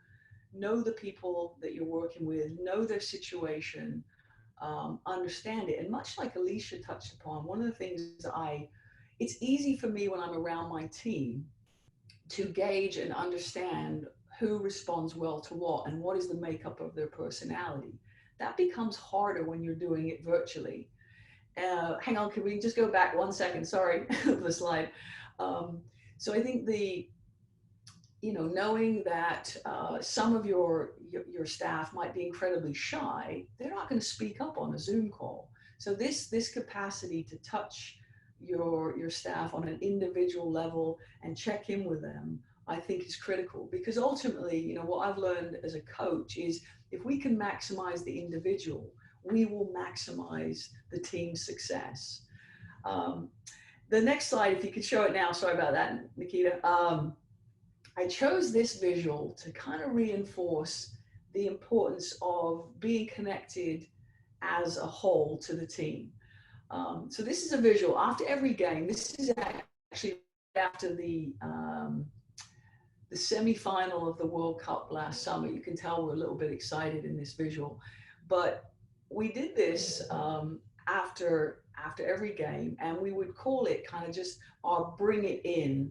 the people that you're working with, know their situation, understand it. And much like Alicia touched upon, one of the things it's easy for me when I'm around my team to gauge and understand who responds well to what and what is the makeup of their personality. That becomes harder when you're doing it virtually. Hang on, can we just go back 1 second? Sorry, the slide. So I think knowing that some of your staff might be incredibly shy, they're not going to speak up on a Zoom call. So this capacity to touch your staff on an individual level and check in with them, I think is critical, because ultimately, you know, what I've learned as a coach is if we can maximize the individual, we will maximize the team's success. The next slide, if you could show it now, sorry about that, Nikita. I chose this visual to kind of reinforce the importance of being connected as a whole to the team. So this is a visual after every game. This is actually after the semi-final of the World Cup last summer. You can tell we're a little bit excited in this visual, but we did this after every game, and we would call it kind of just our bring it in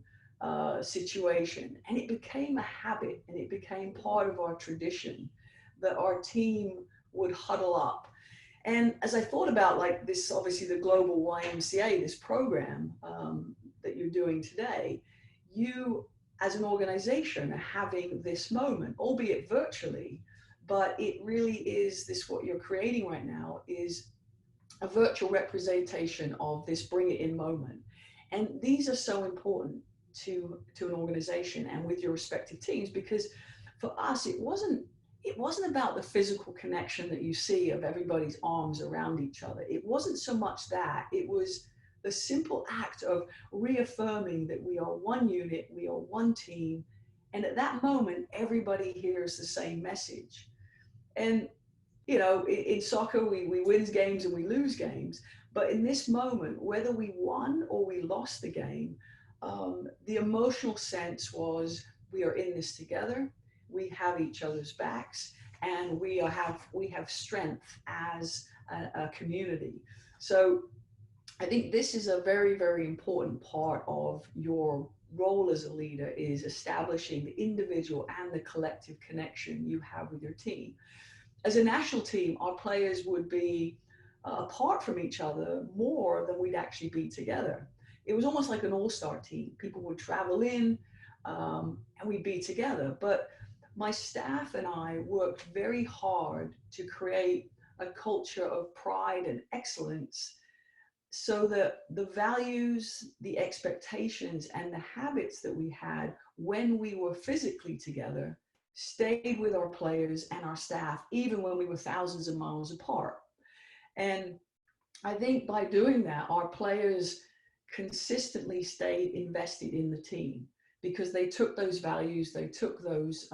situation. And it became a habit, and it became part of our tradition that our team would huddle up. And as I thought about like this, obviously the global YMCA, this program that you're doing today, you as an organization are having this moment, albeit virtually, but it really is this, what you're creating right now is a virtual representation of this bring it in moment. And these are so important to an organization and with your respective teams, because for us, it wasn't about the physical connection that you see of everybody's arms around each other. It wasn't so much that, it was the simple act of reaffirming that we are one unit, we are one team. And at that moment, everybody hears the same message. And, you know, in soccer, we win games and we lose games. But in this moment, whether we won or we lost the game, the emotional sense was we are in this together. We have each other's backs, and we have strength as a community. So I think this is a very, very important part of your role as a leader, is establishing the individual and the collective connection you have with your team. As a national team, our players would be apart from each other more than we'd actually be together. it was almost like an all-star team. People would travel in and we'd be together. But my staff and I worked very hard to create a culture of pride and excellence so that the values, the expectations, and the habits that we had when we were physically together stayed with our players and our staff, even when we were thousands of miles apart. And I think by doing that, our players consistently stayed invested in the team because they took those values, they took those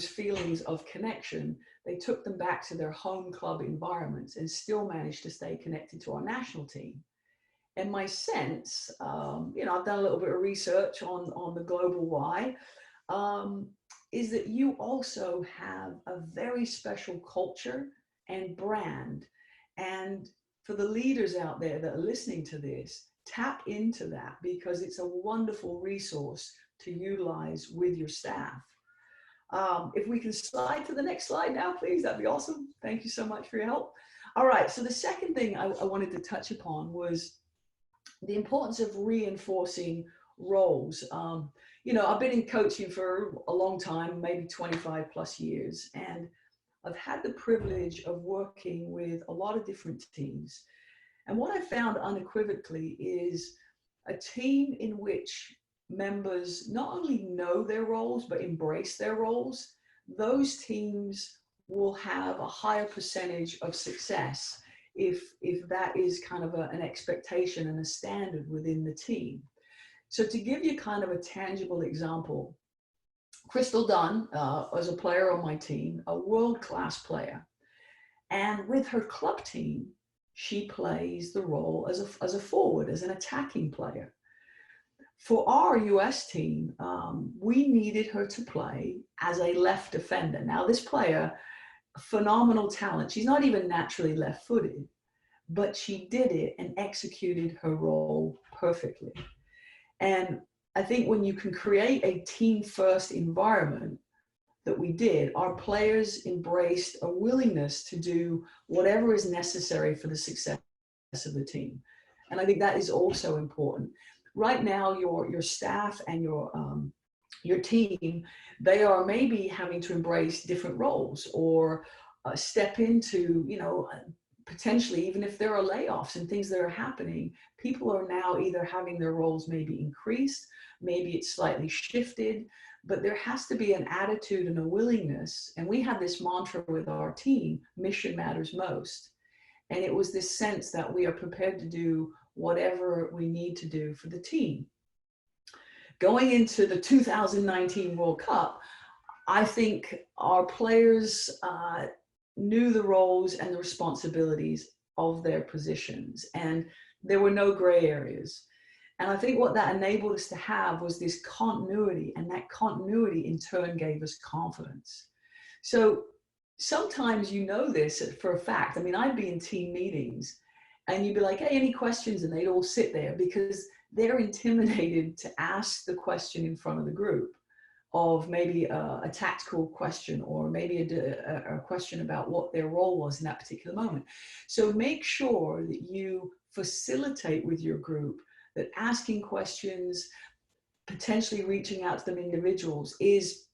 feelings of connection, they took them back to their home club environments and still managed to stay connected to our national team. And my sense, you know, I've done a little bit of research on the global Y, is that you also have a very special culture and brand. And for the leaders out there that are listening to this, tap into that because it's a wonderful resource to utilize with your staff. If we can slide to the next slide now, please, that'd be awesome. Thank you so much for your help. All right, so the second thing I wanted to touch upon was the importance of reinforcing roles. You know, I've been in coaching for a long time, maybe 25 plus years, and I've had the privilege of working with a lot of different teams. And what I found unequivocally is a team in which members not only know their roles, but embrace their roles. Those teams will have a higher percentage of success if that is kind of an expectation and a standard within the team. So to give you kind of a tangible example, Crystal Dunn was a player on my team, a world-class player. And with her club team, she plays the role as a forward, as an attacking player. For our US team, we needed her to play as a left defender. Now this player, phenomenal talent. She's not even naturally left-footed, but she did it and executed her role perfectly. And I think when you can create a team-first environment that we did, our players embraced a willingness to do whatever is necessary for the success of the team. And I think that is also important. Right now, your staff and your team, they are maybe having to embrace different roles or step into, you know, potentially, even if there are layoffs and things that are happening, people are now either having their roles maybe increased, maybe it's slightly shifted, but there has to be an attitude and a willingness. And we have this mantra with our team, mission matters most. And it was this sense that we are prepared to do whatever we need to do for the team. Going into the 2019 World Cup, I think our players knew the roles and the responsibilities of their positions, and there were no gray areas. And I think what that enabled us to have was this continuity, and that continuity in turn gave us confidence. So sometimes you know this for a fact. I mean, I'd be in team meetings and you'd be like, hey, any questions? And they'd all sit there because they're intimidated to ask the question in front of the group of maybe a tactical question or maybe a question about what their role was in that particular moment. So make sure that you facilitate with your group that asking questions, potentially reaching out to them individuals is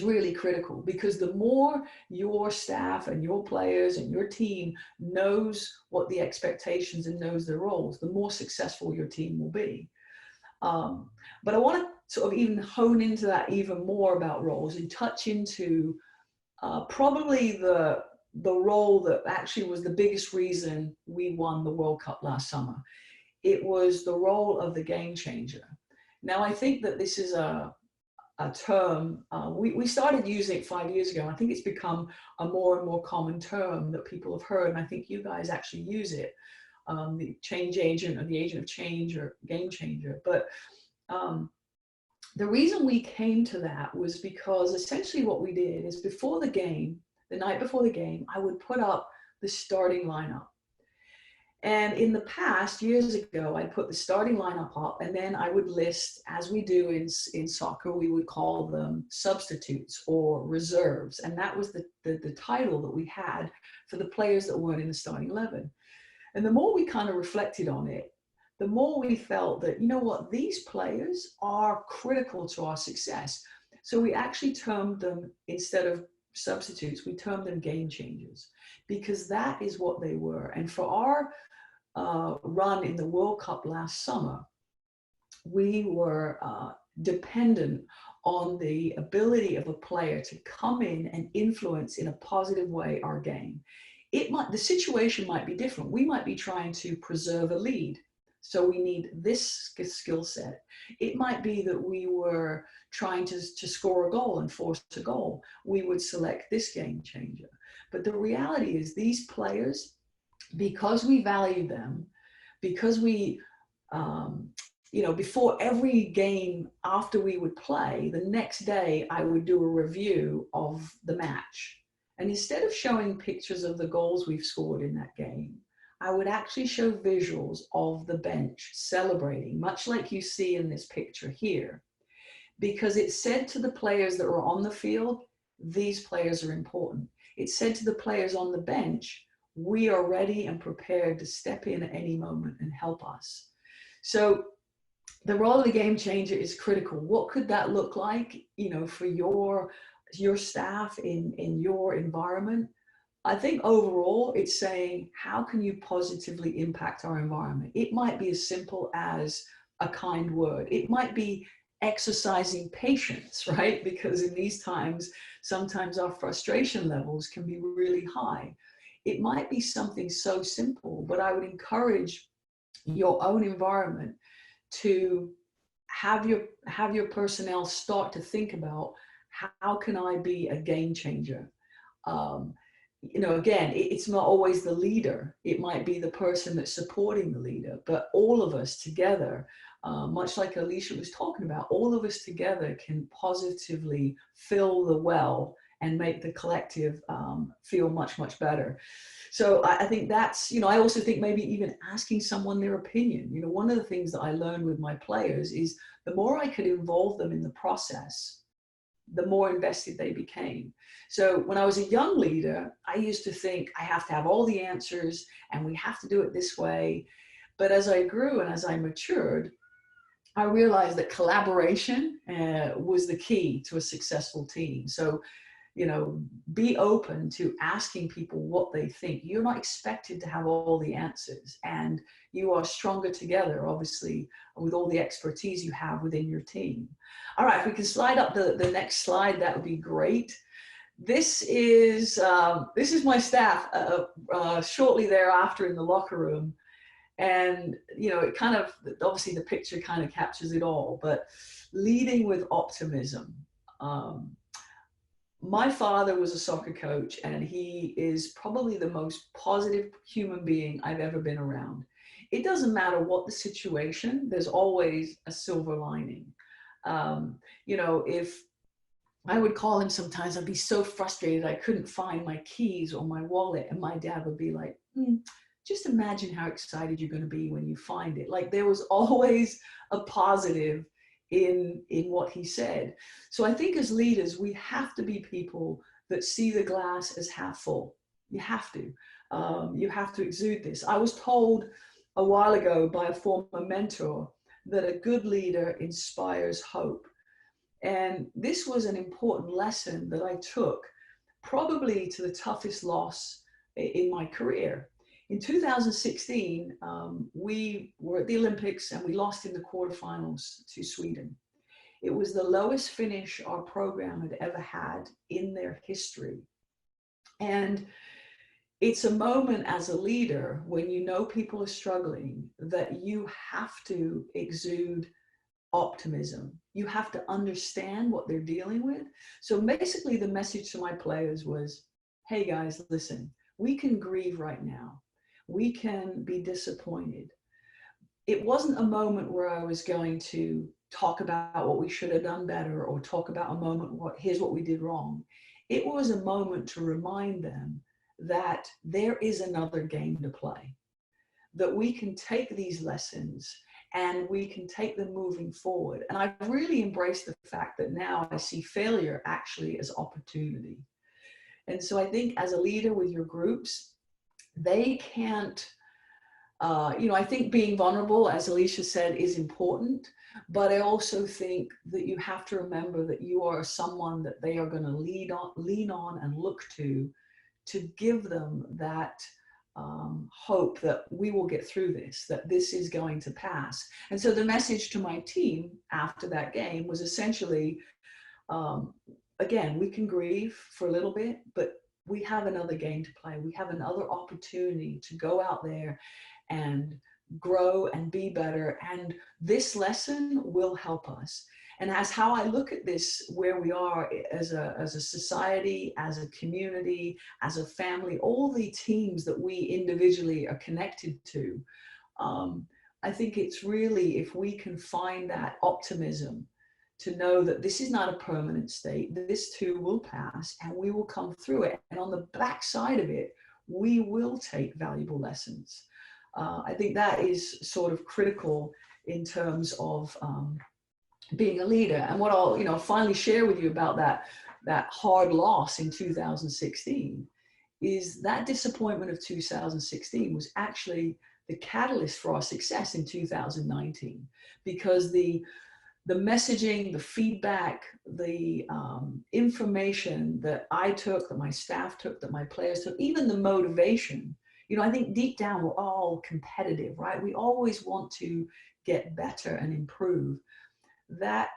really critical, because the more your staff and your players and your team knows what the expectations and knows their roles, the more successful your team will be. But I want to sort of even hone into that even more about roles and touch into probably the role that actually was the biggest reason we won the World Cup last summer. It was the role of the game changer. Now, I think that this is a term, we started using it 5 years ago. I think it's become a more and more common term that people have heard, and I think you guys actually use it, the change agent or the agent of change or game changer. But the reason we came to that was because essentially what we did is before the game, the night before the game, I would put up the starting lineup. And in the past, years ago, I'd put the starting lineup up, and then I would list, as we do in soccer, we would call them substitutes or reserves. And that was the title that we had for the players that weren't in the starting 11. And the more we kind of reflected on it, the more we felt that, you know what, these players are critical to our success. So we actually termed them, instead of substitutes, we termed them game changers, because that is what they were. And for our run in the World Cup last summer, we were dependent on the ability of a player to come in and influence in a positive way our game. The situation might be different. We might be trying to preserve a lead, so we need this skill set. It might be that we were trying to score a goal and force a goal. We would select this game changer. But the reality is, these players, because we value them, because we, before every game after we would play, the next day I would do a review of the match. And instead of showing pictures of the goals we've scored in that game, I would actually show visuals of the bench celebrating, much like you see in this picture here, because it said to the players that were on the field, these players are important. It said to the players on the bench, we are ready and prepared to step in at any moment and help us. So the role of the game changer is critical. What could that look like, for your staff in your environment? I think overall it's saying, how can you positively impact our environment? It might be as simple as a kind word. It might be exercising patience, right? Because in these times, sometimes our frustration levels can be really high. It might be something so simple, but I would encourage your own environment to have your personnel start to think about, how can I be a game changer? Again, it's not always the leader. It might be the person that's supporting the leader, but all of us together, much like Alicia was talking about, all of us together can positively fill the well and make the collective feel much, much better. So I think that's, I also think maybe even asking someone their opinion. One of the things that I learned with my players is the more I could involve them in the process, the more invested they became. So when I was a young leader, I used to think I have to have all the answers and we have to do it this way. But as I grew and as I matured, I realized that collaboration was the key to a successful team. So, be open to asking people what they think. You're not expected to have all the answers, and you are stronger together, obviously, with all the expertise you have within your team. All right, if we can slide up the next slide, that would be great. This is my staff shortly thereafter in the locker room. And, it kind of, obviously the picture kind of captures it all, but leading with optimism. My father was a soccer coach, and he is probably the most positive human being I've ever been around. It doesn't matter what the situation, there's always a silver lining. If I would call him sometimes, I'd be so frustrated I couldn't find my keys or my wallet, and my dad would be like, just imagine how excited you're going to be when you find it. Like, there was always a positive in what he said. So I think as leaders, we have to be people that see the glass as half full. You have to exude this. I was told a while ago by a former mentor that a good leader inspires hope. And this was an important lesson that I took probably to the toughest loss in my career. In 2016, we were at the Olympics and we lost in the quarterfinals to Sweden. It was the lowest finish our program had ever had in their history. And it's a moment as a leader when you know people are struggling that you have to exude optimism. You have to understand what they're dealing with. So basically the message to my players was, hey guys, listen, we can grieve right now. We can be disappointed. It wasn't a moment where I was going to talk about what we should have done better or talk about a moment, here's what we did wrong. It was a moment to remind them that there is another game to play, that we can take these lessons and we can take them moving forward. And I've really embraced the fact that now I see failure actually as opportunity. And so I think as a leader with your groups, they can't I think being vulnerable, as Alicia said, is important, but I also think that you have to remember that you are someone that they are going to lean on and look to give them that hope that we will get through this, that this is going to pass. And so the message to my team after that game was essentially, again, we can grieve for a little bit, but we have another game to play. We have another opportunity to go out there and grow and be better. And this lesson will help us. And as how I look at this, where we are as a society, as a community, as a family, all the teams that we individually are connected to, I think it's really, if we can find that optimism to know that this is not a permanent state, this too will pass and we will come through it. And on the backside of it, we will take valuable lessons. I think that is sort of critical in terms of being a leader. And what I'll finally share with you about that hard loss in 2016 is that disappointment of 2016 was actually the catalyst for our success in 2019, because the messaging, the feedback, the information that I took, that my staff took, that my players took, even the motivation, I think deep down we're all competitive, right? We always want to get better and improve. That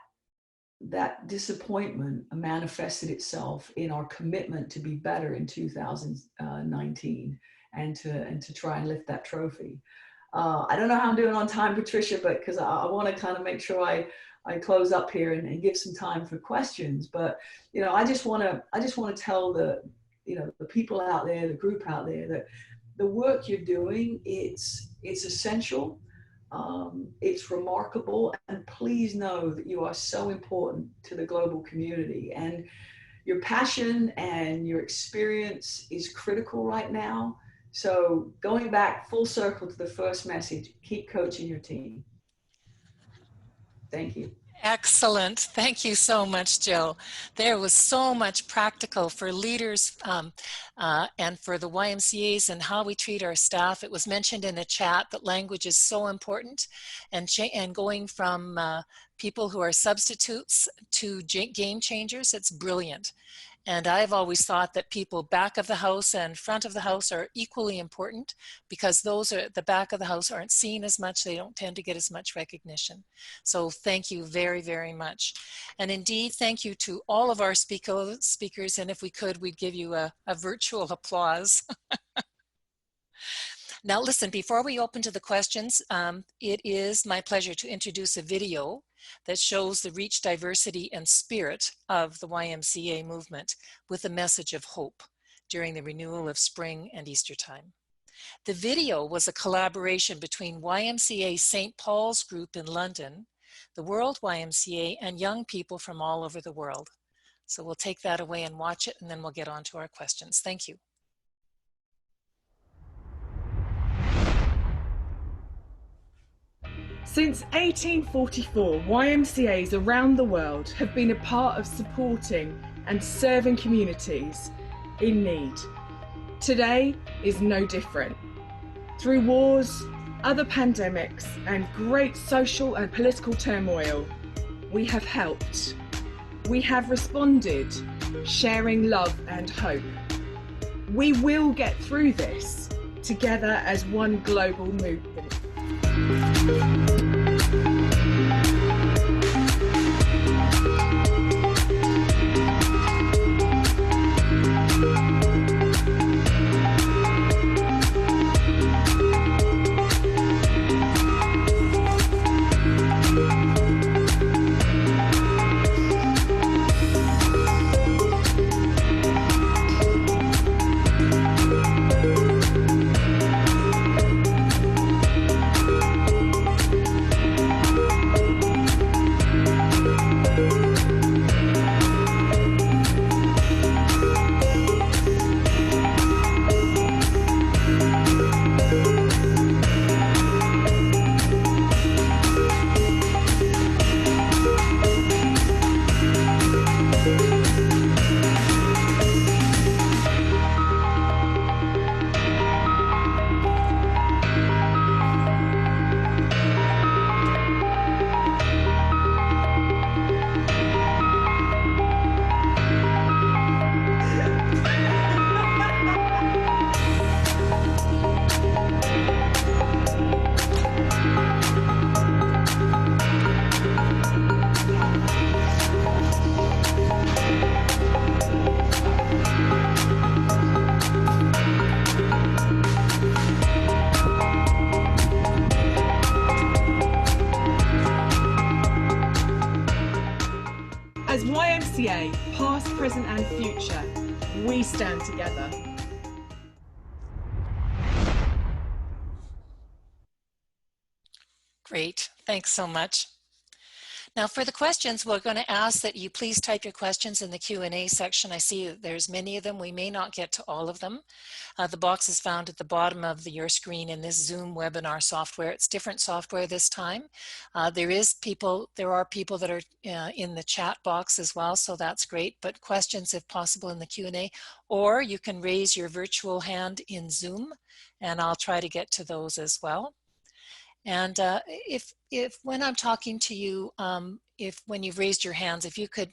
disappointment manifested itself in our commitment to be better in 2019 and to try and lift that trophy. I don't know how I'm doing on time, Patricia, but because I want to kind of make sure I close up here and give some time for questions. But I just want to tell the people out there, the group out there, that the work you're doing, it's essential. It's remarkable, and please know that you are so important to the global community, and your passion and your experience is critical right now. So going back full circle to the first message, keep coaching your team. Thank you. Excellent. Thank you so much, Jill. There was so much practical for leaders and for the YMCAs and how we treat our staff. It was mentioned in the chat that language is so important, and going from people who are substitutes to game changers, it's brilliant. And I've always thought that people back of the house and front of the house are equally important, because those are the back of the house aren't seen as much. They don't tend to get as much recognition. So thank you very, very much. And indeed, thank you to all of our speakers. And if we could, we'd give you a virtual applause. Now listen, before we open to the questions, it is my pleasure to introduce a video that shows the reach, diversity, and spirit of the YMCA movement with a message of hope during the renewal of spring and Easter time. The video was a collaboration between YMCA St. Paul's group in London, the World YMCA, and young people from all over the world. So we'll take that away and watch it, and then we'll get on to our questions. Thank you. Since 1844, YMCAs around the world have been a part of supporting and serving communities in need. Today is no different. Through wars, other pandemics, and great social and political turmoil, we have helped. We have responded, sharing love and hope. We will get through this together as one global movement. As YMCA, past, present and future, we stand together. Great, thanks so much. Now for the questions, we're going to ask that you please type your questions in the Q&A section. I see that there's many of them. We may not get to all of them. The box is found at the bottom of your screen in this Zoom webinar software. It's different software this time. There are people that are in the chat box as well, so that's great. But questions, if possible, in the Q&A, or you can raise your virtual hand in Zoom, and I'll try to get to those as well. And if when I'm talking to you, when you've raised your hands, if you could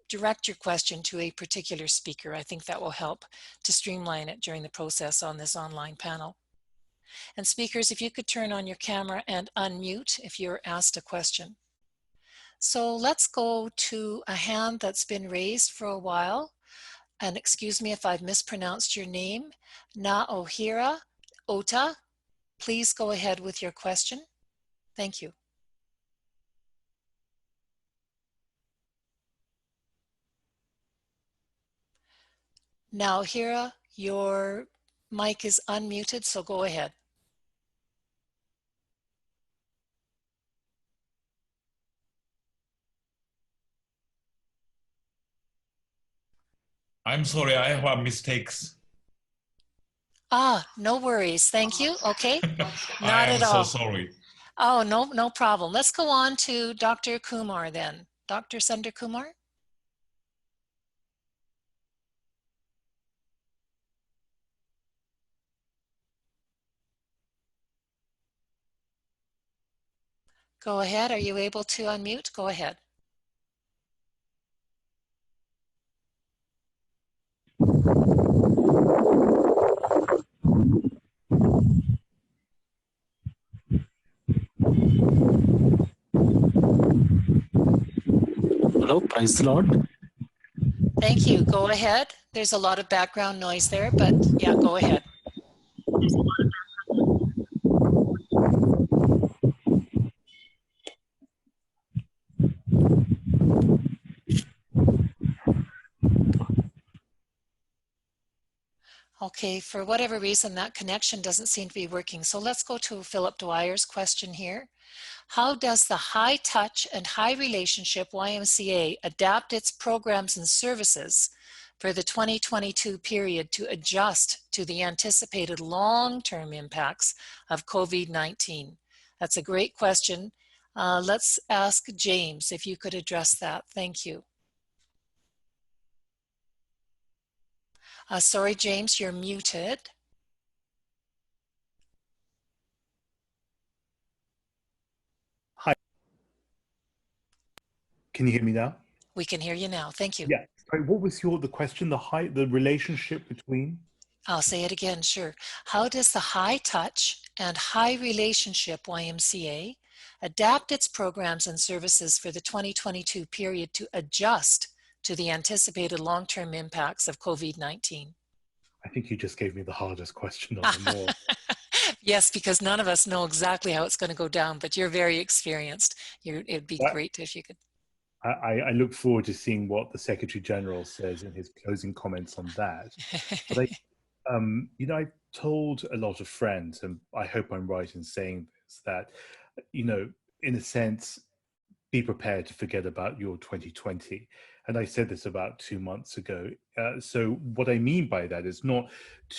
direct your question to a particular speaker, I think that will help to streamline it during the process on this online panel. And speakers, if you could turn on your camera and unmute if you're asked a question. So let's go to a hand that's been raised for a while. And excuse me if I've mispronounced your name. Naohira Ota. Please go ahead with your question. Thank you. Now, Hira, your mic is unmuted, so go ahead. I'm sorry, I have mistakes. Ah, no worries. Thank you. Okay. Not at all. I am so sorry. Oh, no problem. Let's go on to Dr. Kumar then. Dr. Sundar Kumar. Go ahead. Are you able to unmute? Go ahead. Hello, praise the Lord. Thank you. Go ahead. There's a lot of background noise there, but yeah, go ahead. Okay, for whatever reason, that connection doesn't seem to be working. So let's go to Philip Dwyer's question here. How does the high touch and high relationship YMCA adapt its programs and services for the 2022 period to adjust to the anticipated long-term impacts of COVID-19? That's a great question. Let's ask James if you could address that. Thank you. Sorry, James, you're muted. Hi. Can you hear me now? We can hear you now. Thank you. Yeah. Sorry, what was the question? The relationship between? I'll say it again, sure. How does the high touch and high relationship YMCA adapt its programs and services for the 2022 period to adjust to the anticipated long-term impacts of COVID-19? I think you just gave me the hardest question on them all. Yes, because none of us know exactly how it's going to go down, but you're very experienced. It'd be great if you could. I look forward to seeing what the Secretary General says in his closing comments on that. But I told a lot of friends, and I hope I'm right in saying this, that, in a sense, be prepared to forget about your 2020. And I said this about 2 months ago. So what I mean by that is not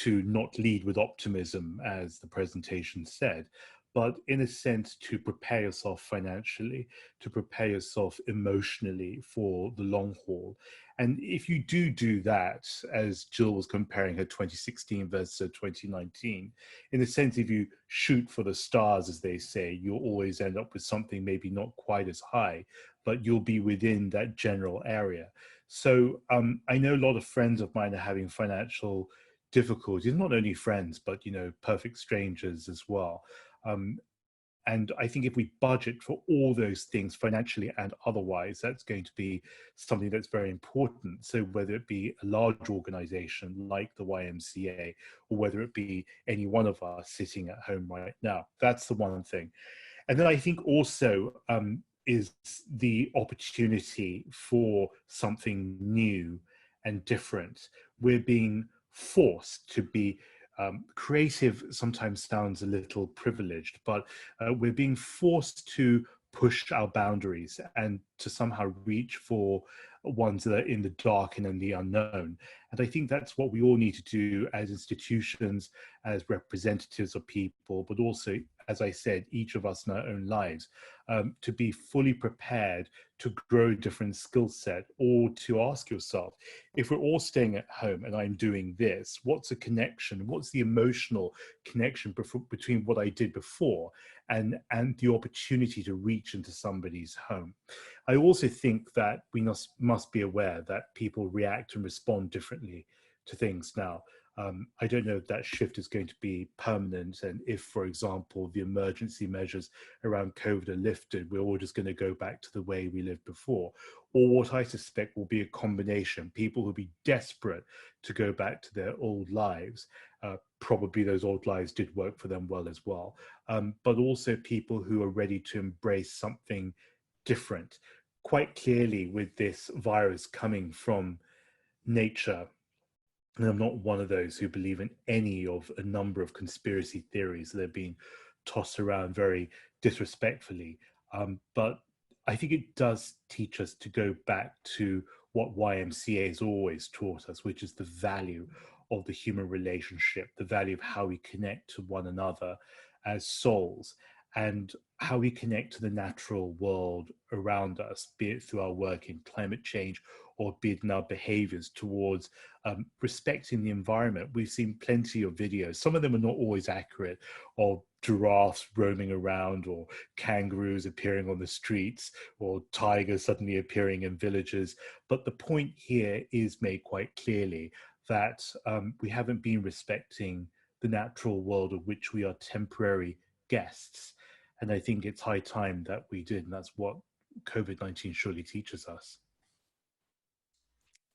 to not lead with optimism, as the presentation said, but in a sense to prepare yourself financially, to prepare yourself emotionally for the long haul. And if you do that, as Jill was comparing her 2016 versus her 2019, in a sense, if you shoot for the stars, as they say, you'll always end up with something maybe not quite as high, but you'll be within that general area. So I know a lot of friends of mine are having financial difficulties, not only friends, but, perfect strangers as well. And I think if we budget for all those things financially and otherwise, that's going to be something that's very important. So whether it be a large organization like the YMCA, or whether it be any one of us sitting at home right now, that's the one thing. And then I think also is the opportunity for something new and different. We're being forced to be creative. Sometimes sounds a little privileged, but we're being forced to push our boundaries and to somehow reach for ones that are in the dark and in the unknown. And I think that's what we all need to do as institutions, as representatives of people, but also, as I said, each of us in our own lives, to be fully prepared to grow different skill set, or to ask yourself, if we're all staying at home and I'm doing this, what's the connection? What's the emotional connection between what I did before and the opportunity to reach into somebody's home? I also think that we must be aware that people react and respond differently to things now. I don't know if that shift is going to be permanent, and if, for example, the emergency measures around COVID are lifted, we're all just going to go back to the way we lived before. Or what I suspect will be a combination. People who'll be desperate to go back to their old lives. Probably those old lives did work for them well as well. But also people who are ready to embrace something different. Quite clearly, with this virus coming from nature, and I'm not one of those who believe in any of a number of conspiracy theories that have been tossed around very disrespectfully. But I think it does teach us to go back to what YMCA has always taught us, which is the value of the human relationship, the value of how we connect to one another as souls, and how we connect to the natural world around us, be it through our work in climate change or be it in our behaviors towards respecting the environment. We've seen plenty of videos. Some of them are not always accurate, of giraffes roaming around, or kangaroos appearing on the streets, or tigers suddenly appearing in villages. But the point here is made quite clearly that we haven't been respecting the natural world of which we are temporary guests. And I think it's high time that we did, and that's what COVID-19 surely teaches us.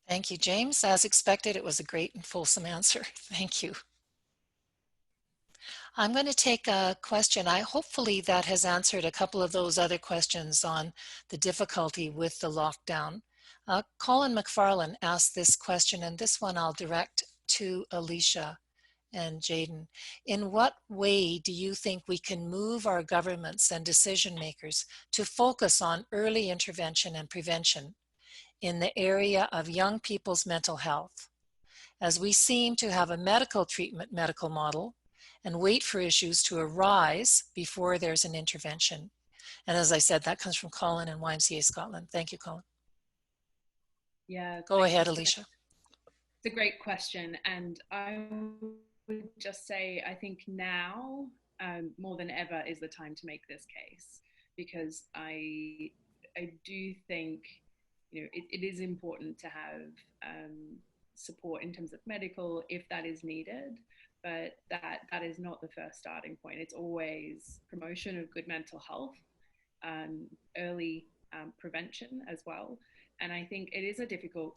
Thank you, James. As expected, it was a great and fulsome answer. Thank you. I'm going to take a question. Hopefully that has answered a couple of those other questions on the difficulty with the lockdown. Colin McFarlane asked this question, and this one I'll direct to Alicia and Jayden. In what way do you think we can move our governments and decision makers to focus on early intervention and prevention in the area of young people's mental health, as we seem to have a medical model and wait for issues to arise before there's an intervention? And as I said, that comes from Colin in YMCA Scotland. Thank you, Colin. Yeah. Go ahead, Alicia. It's a great question. And I would just say, I think now more than ever is the time to make this case, because I do think, you know, it is important to have support in terms of medical if that is needed, but that is not the first starting point. It's always promotion of good mental health, early prevention as well. And I think it is a difficult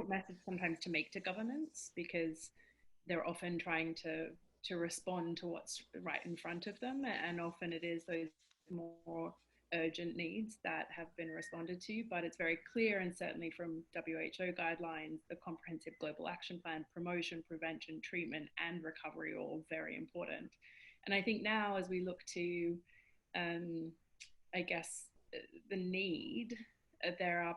message sometimes to make to governments, because they're often trying to respond to what's right in front of them, and often it is those more urgent needs that have been responded to. But it's very clear, and certainly from WHO guidelines, the comprehensive global action plan, promotion, prevention, treatment, and recovery are all very important. And I think now, as we look to, I guess, the need, there are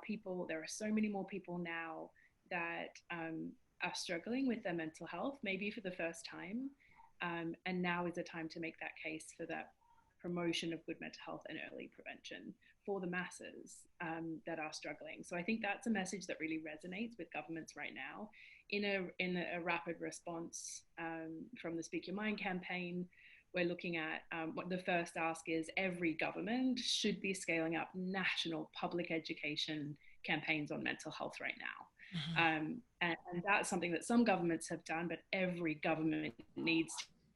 so many more people now that are struggling with their mental health, maybe for the first time. And now is the time to make that case for that promotion of good mental health and early prevention for the masses that are struggling. So I think that's a message that really resonates with governments right now. In a rapid response from the Speak Your Mind campaign, we're looking at what the first ask is: every government should be scaling up national public education campaigns on mental health right now. Mm-hmm. And that's something that some governments have done, but every government needs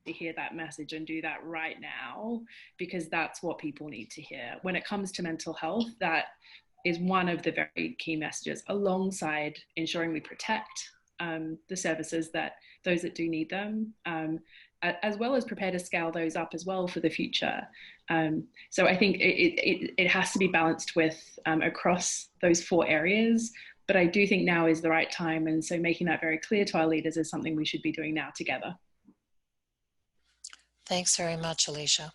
to hear that message and do that right now, because that's what people need to hear. When it comes to mental health, that is one of the very key messages, alongside ensuring we protect the services that those that do need them, as well as prepare to scale those up as well for the future. So I think it has to be balanced with across those 4 areas. But I do think now is the right time. And so making that very clear to our leaders is something we should be doing now together. Thanks very much, Alicia.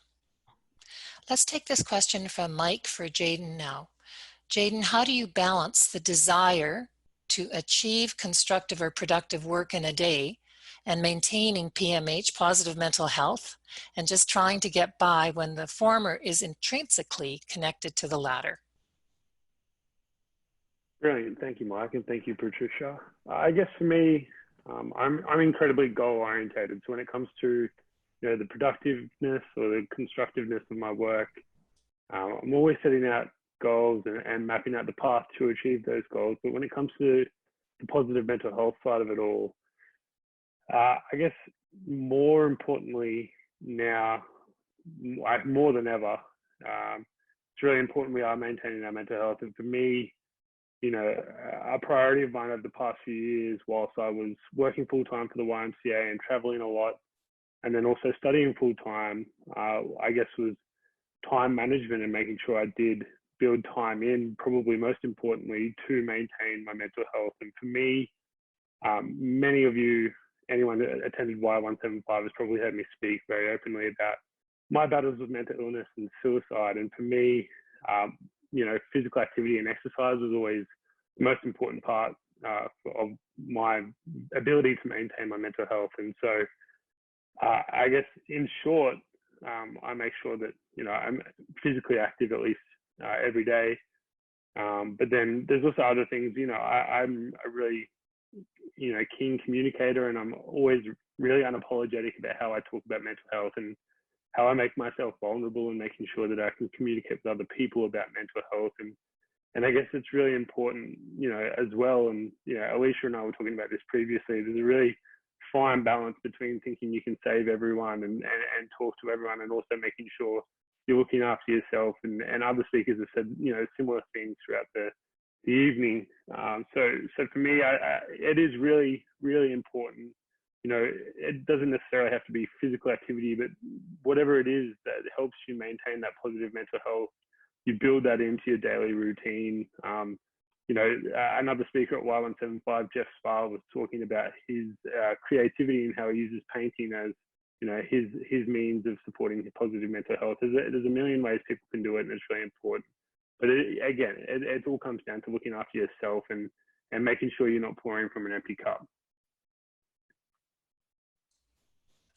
Let's take this question from Mike for Jayden now. Jayden, how do you balance the desire to achieve constructive or productive work in a day and maintaining PMH, positive mental health, and just trying to get by when the former is intrinsically connected to the latter? Brilliant. Thank you, Mike, and thank you, Patricia. I guess for me, I'm incredibly goal-orientated. So when it comes to the productiveness or the constructiveness of my work, I'm always setting out goals and mapping out the path to achieve those goals. But when it comes to the positive mental health side of it all, I guess more importantly now, more than ever, it's really important we are maintaining our mental health. And for me, a priority of mine over the past few years, whilst I was working full-time for the YMCA and traveling a lot, and then also studying full-time, I guess was time management and making sure I did build time in, probably most importantly, to maintain my mental health. And for me, many of you, anyone that attended Y175 has probably heard me speak very openly about my battles with mental illness and suicide. And for me, physical activity and exercise was always the most important part of my ability to maintain my mental health. And so I guess in short, I make sure that, I'm physically active at least every day. But then there's also other things, I'm a really, keen communicator, and I'm always really unapologetic about how I talk about mental health and how I make myself vulnerable and making sure that I can communicate with other people about mental health. And I guess it's really important, as well. And, Alicia and I were talking about this previously. There's a really fine balance between thinking you can save everyone and talk to everyone, and also making sure you're looking after yourself. And other speakers have said, similar things throughout the evening. So for me, it is really, really important. It doesn't necessarily have to be physical activity, but whatever it is that helps you maintain that positive mental health, you build that into your daily routine. Another speaker at Y175, Jeff Swell, was talking about his creativity and how he uses painting as, his means of supporting positive mental health. There's a million ways people can do it, and it's really important. But it all comes down to looking after yourself and making sure you're not pouring from an empty cup.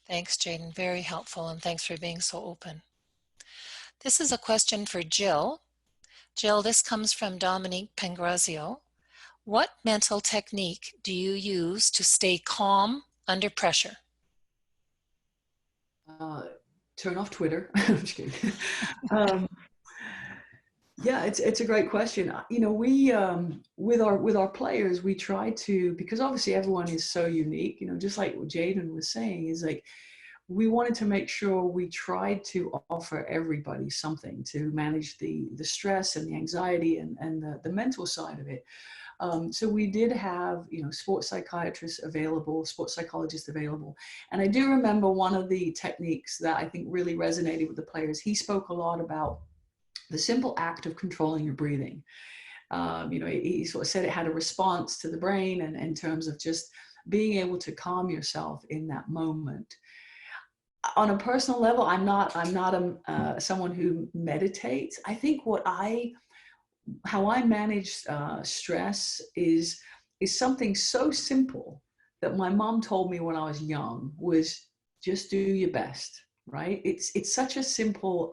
Thanks, Jayden. Very helpful, and thanks for being so open. This is a question for Jill. Jill, this comes from Dominique Pangrazio. What mental technique do you use to stay calm under pressure? Turn off Twitter. I'm just kidding. Yeah, it's a great question. We with our players, we try to, because obviously everyone is so unique. Just like what Jayden was saying, is like we wanted to make sure we tried to offer everybody something to manage the stress and the anxiety and the mental side of it. So we did have, sports psychiatrists available, sports psychologists available. And I do remember one of the techniques that I think really resonated with the players. He spoke a lot about the simple act of controlling your breathing. He sort of said it had a response to the brain, and in terms of just being able to calm yourself in that moment. On a personal level, I'm not someone who meditates. I think how I manage stress is something so simple that my mom told me when I was young, was just do your best, right? It's such a simple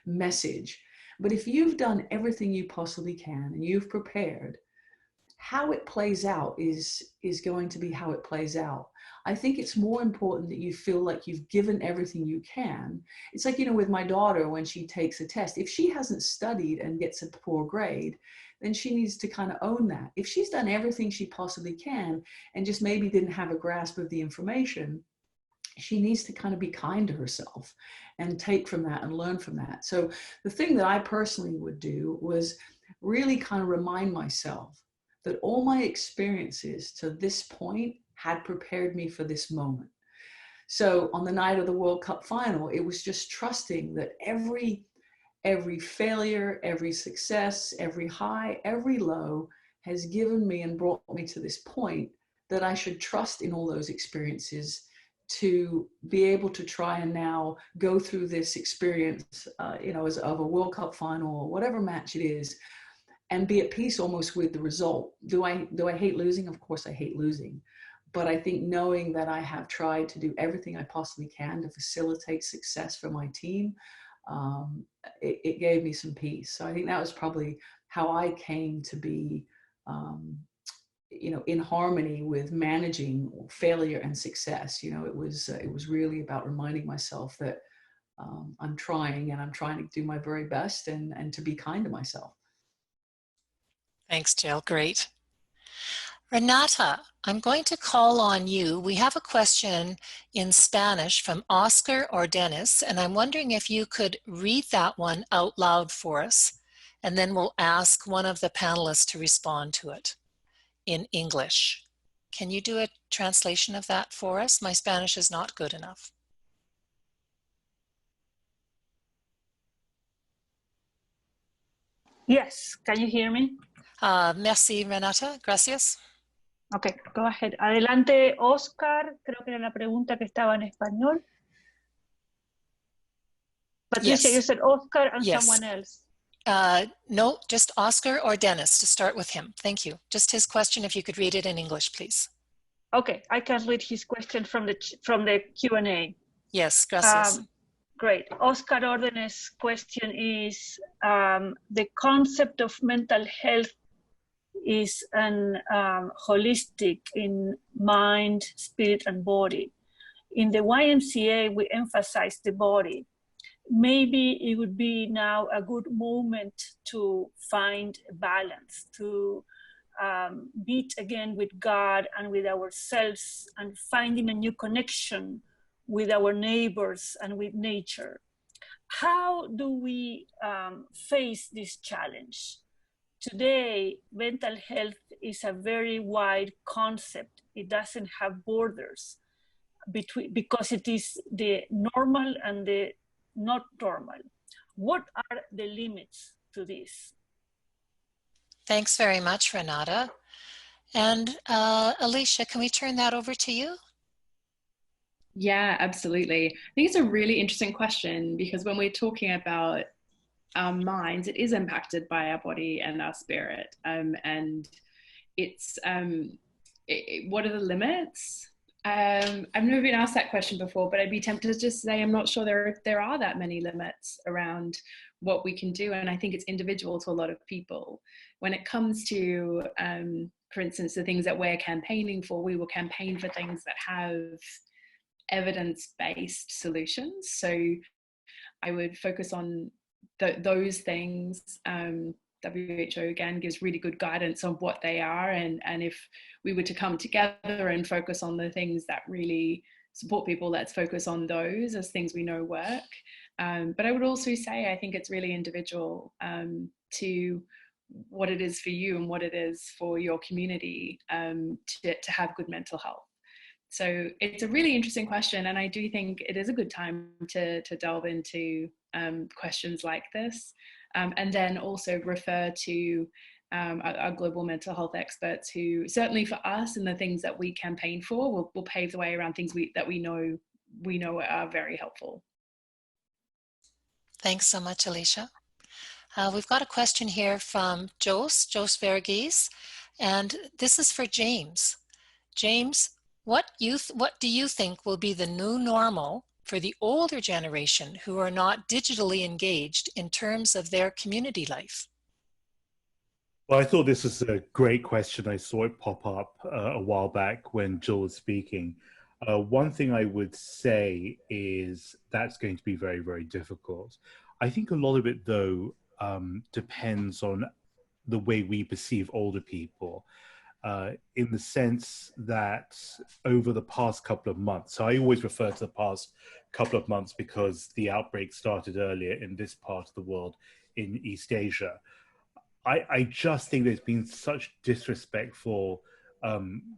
message. But if you've done everything you possibly can and you've prepared, how it plays out is going to be how it plays out. I think it's more important that you feel like you've given everything you can. It's like, with my daughter, when she takes a test, if she hasn't studied and gets a poor grade, then she needs to kind of own that. If she's done everything she possibly can and just maybe didn't have a grasp of the information, she needs to kind of be kind to herself and take from that and learn from that. So the thing that I personally would do was really kind of remind myself that all my experiences to this point had prepared me for this moment. So on the night of the World Cup final, it was just trusting that every failure, every success, every high, every low has given me and brought me to this point that I should trust in all those experiences to be able to try and now go through this experience, as of a World Cup final or whatever match it is, and be at peace almost with the result. Do I hate losing? Of course I hate losing. But I think knowing that I have tried to do everything I possibly can to facilitate success for my team, it gave me some peace. So I think that was probably how I came to be, in harmony with managing failure and success. It was really about reminding myself that I'm trying to do my very best and to be kind to myself. Thanks, Jill. Great. Renata, I'm going to call on you. We have a question in Spanish from Oscar Ordenes, and I'm wondering if you could read that one out loud for us, and then we'll ask one of the panelists to respond to it in English. Can you do a translation of that for us? My Spanish is not good enough. Yes, can you hear me? Merci, Renata. Gracias. Okay, go ahead. Adelante, Oscar. Creo que era la pregunta que estaba en español. Patricia, Yes. you said Oscar and Yes. someone else. No, just Oscar or Dennis, to start with him. Thank you. Just his question, if you could read it in English, please. Okay, I can read his question from the Q&A. Yes, gracias. Great. Oscar Ordenes' question is, the concept of mental health is an holistic in mind, spirit, and body. In the YMCA, we emphasize the body. Maybe it would be now a good moment to find a balance, to meet again with God and with ourselves, and finding a new connection with our neighbors and with nature. How do we face this challenge? Today, mental health is a very wide concept. It doesn't have borders because it is the normal and the not normal. What are the limits to this? Thanks very much, Renata. And Alicia, can we turn that over to you? Yeah, absolutely. I think it's a really interesting question, because when we're talking about our minds, it is impacted by our body and our spirit. And it's, what are the limits? I've never been asked that question before, but I'd be tempted to just say, I'm not sure there are that many limits around what we can do. And I think it's individual to a lot of people. When it comes to, for instance, the things that we're campaigning for, we will campaign for things that have evidence-based solutions. So I would focus on those things. WHO again gives really good guidance on what they are, and if we were to come together and focus on the things that really support people, let's focus on those as things we know work. But I would also say I think it's really individual to what it is for you and what it is for your community to have good mental health. So it's a really interesting question, and I do think it is a good time to delve into questions like this, and then also refer to our global mental health experts, who certainly for us and the things that we campaign for will pave the way around things that we know are very helpful. Thanks so much, Alicia. We've got a question here from Jos Verghese, and this is for James. James, what do you think will be the new normal for the older generation who are not digitally engaged in terms of their community life? Well, I thought this was a great question. I saw it pop up a while back when Jill was speaking. One thing I would say is that's going to be very, very difficult. I think a lot of it, though, depends on the way we perceive older people. In the sense that over the past couple of months, so I always refer to the past couple of months because the outbreak started earlier in this part of the world, in East Asia. I just think there's been such disrespectful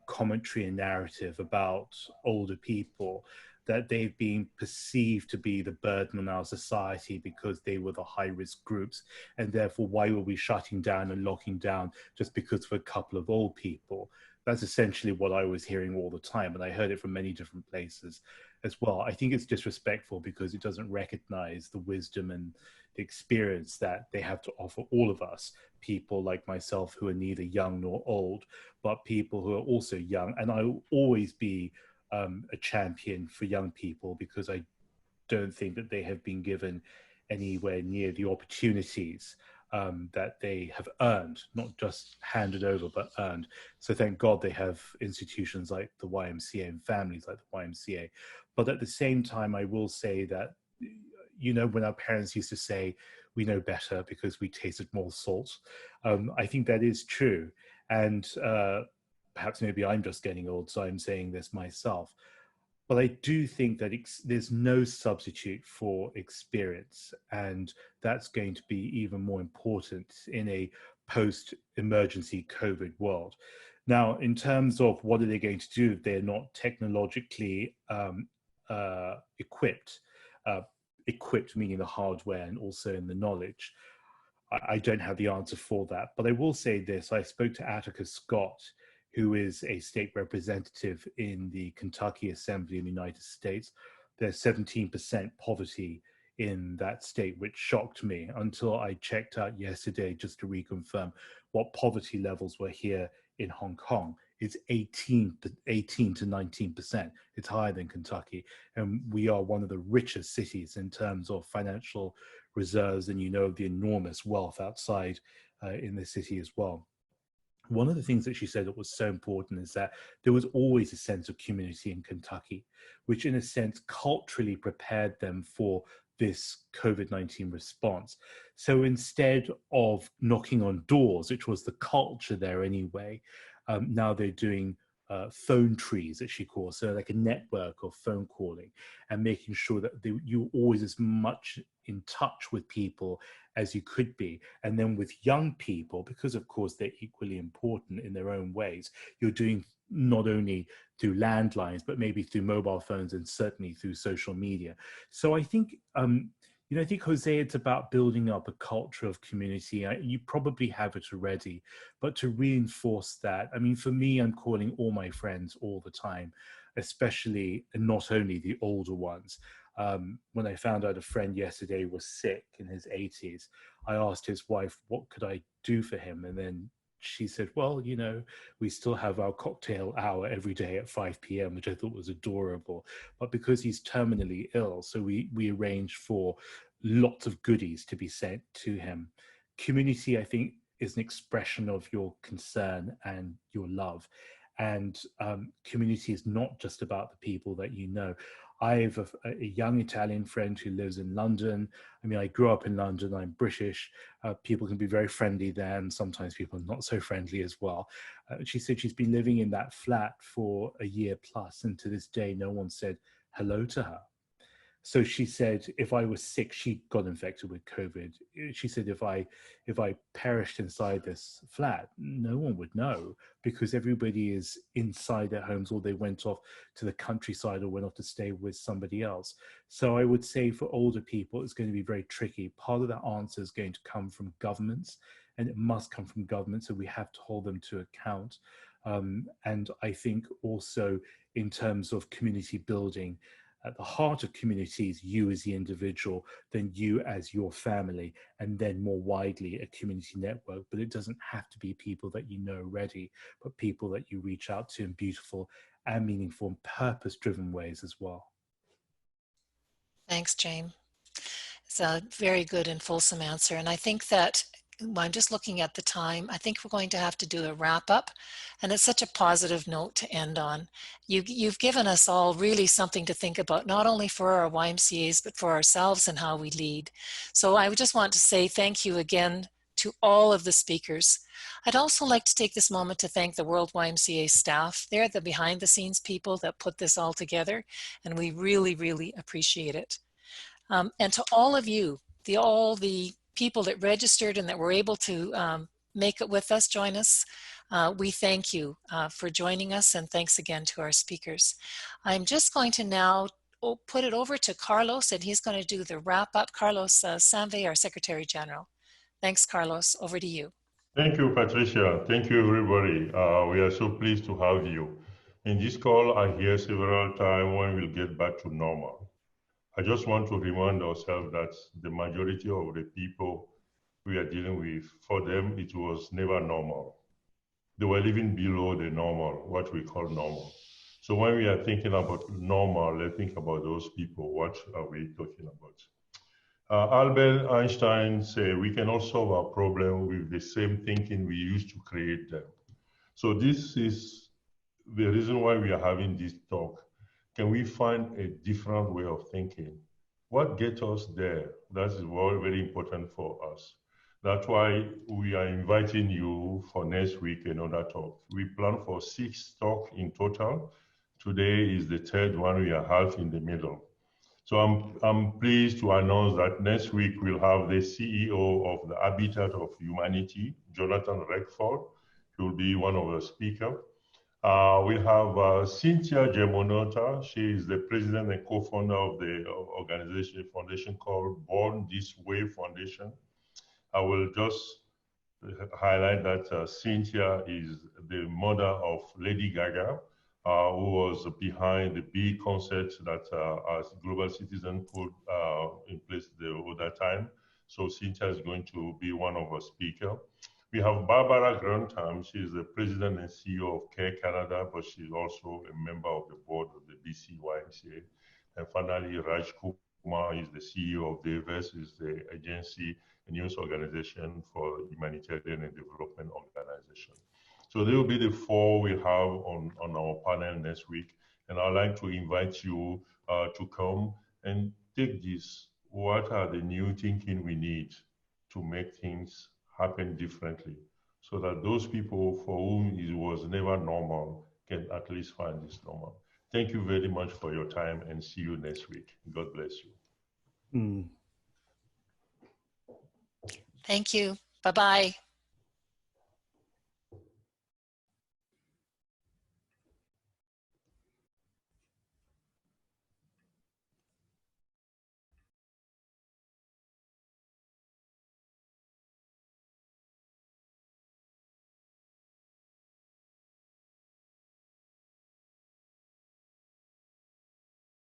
commentary and narrative about older people that they've been perceived to be the burden on our society because they were the high-risk groups, and therefore why were we shutting down and locking down just because of a couple of old people? That's essentially what I was hearing all the time, and I heard it from many different places as well. I think it's disrespectful because it doesn't recognize the wisdom and the experience that they have to offer all of us, people like myself who are neither young nor old, but people who are also young. And I will always be a champion for young people because I don't think that they have been given anywhere near the opportunities that they have earned, not just handed over, but earned. So thank God they have institutions like the YMCA and families like the YMCA. But at the same time, I will say that, you know, when our parents used to say, we know better because we tasted more salt, I think that is true. And perhaps maybe I'm just getting old, so I'm saying this myself. But I do think that there's no substitute for experience, and that's going to be even more important in a post-emergency COVID world. Now, in terms of what are they going to do if they're not technologically equipped, equipped meaning the hardware and also in the knowledge, I don't have the answer for that. But I will say this, I spoke to Atticus Scott, who is a state representative in the Kentucky Assembly in the United States. There's 17% poverty in that state, which shocked me until I checked out yesterday just to reconfirm what poverty levels were here in Hong Kong. It's 18 to 19%. It's higher than Kentucky. And we are one of the richest cities in terms of financial reserves, and you know the enormous wealth outside in the city as well. One of the things that she said that was so important is that there was always a sense of community in Kentucky, which in a sense culturally prepared them for this COVID-19 response. So instead of knocking on doors, which was the culture there anyway, now they're doing phone trees, as she calls, so like a network of phone calling and making sure that you're always as much in touch with people as you could be. And then with young people, because of course they're equally important in their own ways, you're doing not only through landlines, but maybe through mobile phones and certainly through social media. So I think, you know, I think, Jose, it's about building up a culture of community. You probably have it already, but to reinforce that, I mean, for me, I'm calling all my friends all the time, especially, and not only the older ones. When I found out a friend yesterday was sick in his 80s, I asked his wife, what could I do for him? And then she said, well, you know, we still have our cocktail hour every day at 5 p.m., which I thought was adorable. But because he's terminally ill, so we arranged for lots of goodies to be sent to him. Community, I think, is an expression of your concern and your love. And community is not just about the people that you know. I have a young Italian friend who lives in London. I mean, I grew up in London, I'm British. People can be very friendly there, and sometimes people are not so friendly as well. She said she's been living in that flat for a year plus, and to this day, no one said hello to her. So she said, if I was sick, she got infected with COVID. She said, if I perished inside this flat, no one would know because everybody is inside their homes, or they went off to the countryside or went off to stay with somebody else. So I would say for older people, it's going to be very tricky. Part of that answer is going to come from governments, and it must come from governments. So we have to hold them to account. And I think also in terms of community building, at the heart of communities, you as the individual, then you as your family, and then more widely a community network. But it doesn't have to be people that you know already, but people that you reach out to in beautiful and meaningful and purpose-driven ways as well. Thanks, Jane. It's a very good and fulsome answer. And I think that I'm just looking at the time. I think we're going to have to do a wrap up, and it's such a positive note to end on. You've given us all really something to think about, not only for our YMCAs, but for ourselves and how we lead. So I just want to say thank you again to all of the speakers. I'd also like to take this moment to thank the World YMCA staff. They're the behind the scenes people that put this all together, and we really, really appreciate it. And to all of you, all the people that registered and that were able to make it with us, join us, we thank you for joining us, and thanks again to our speakers. I'm just going to now put it over to Carlos, and he's going to do the wrap up. Carlos Sanve, our Secretary General. Thanks, Carlos. Over to you. Thank you, Patricia. Thank you, everybody. We are so pleased to have you. In this call, I hear several times when we'll get back to normal. I just want to remind ourselves that the majority of the people we are dealing with, for them, it was never normal. They were living below the normal, what we call normal. So when we are thinking about normal, let's think about those people. What are we talking about? Albert Einstein said we can all solve our problem with the same thinking we used to create them. So this is the reason why we are having this talk. Can we find a different way of thinking? What gets us there? That's very, very important for us. That's why we are inviting you for next week another talk. We plan for 6 talks in total. Today is the 3rd one. We are half in the middle. So I'm pleased to announce that next week we'll have the CEO of the Habitat of Humanity, Jonathan Redford. He will be one of the speakers. We have Cynthia Gemonota. She is the president and co-founder of the foundation called Born This Way Foundation. I will just highlight that Cynthia is the mother of Lady Gaga, who was behind the big concert that as Global Citizen put in place the other time. So Cynthia is going to be one of our speakers. We have Barbara Grantham. She is the president and CEO of Care Canada, but she's also a member of the board of the BC YMCA. And finally, Raj Kumar is the CEO of DAVES, is the agency, a news organization for humanitarian and development organization. So they will be the 4 we have on our panel next week. And I'd like to invite you to come and take this. What are the new thinking we need to make things happen differently so that those people for whom it was never normal can at least find this normal. Thank you very much for your time and see you next week. God bless you. Thank you. Bye-bye.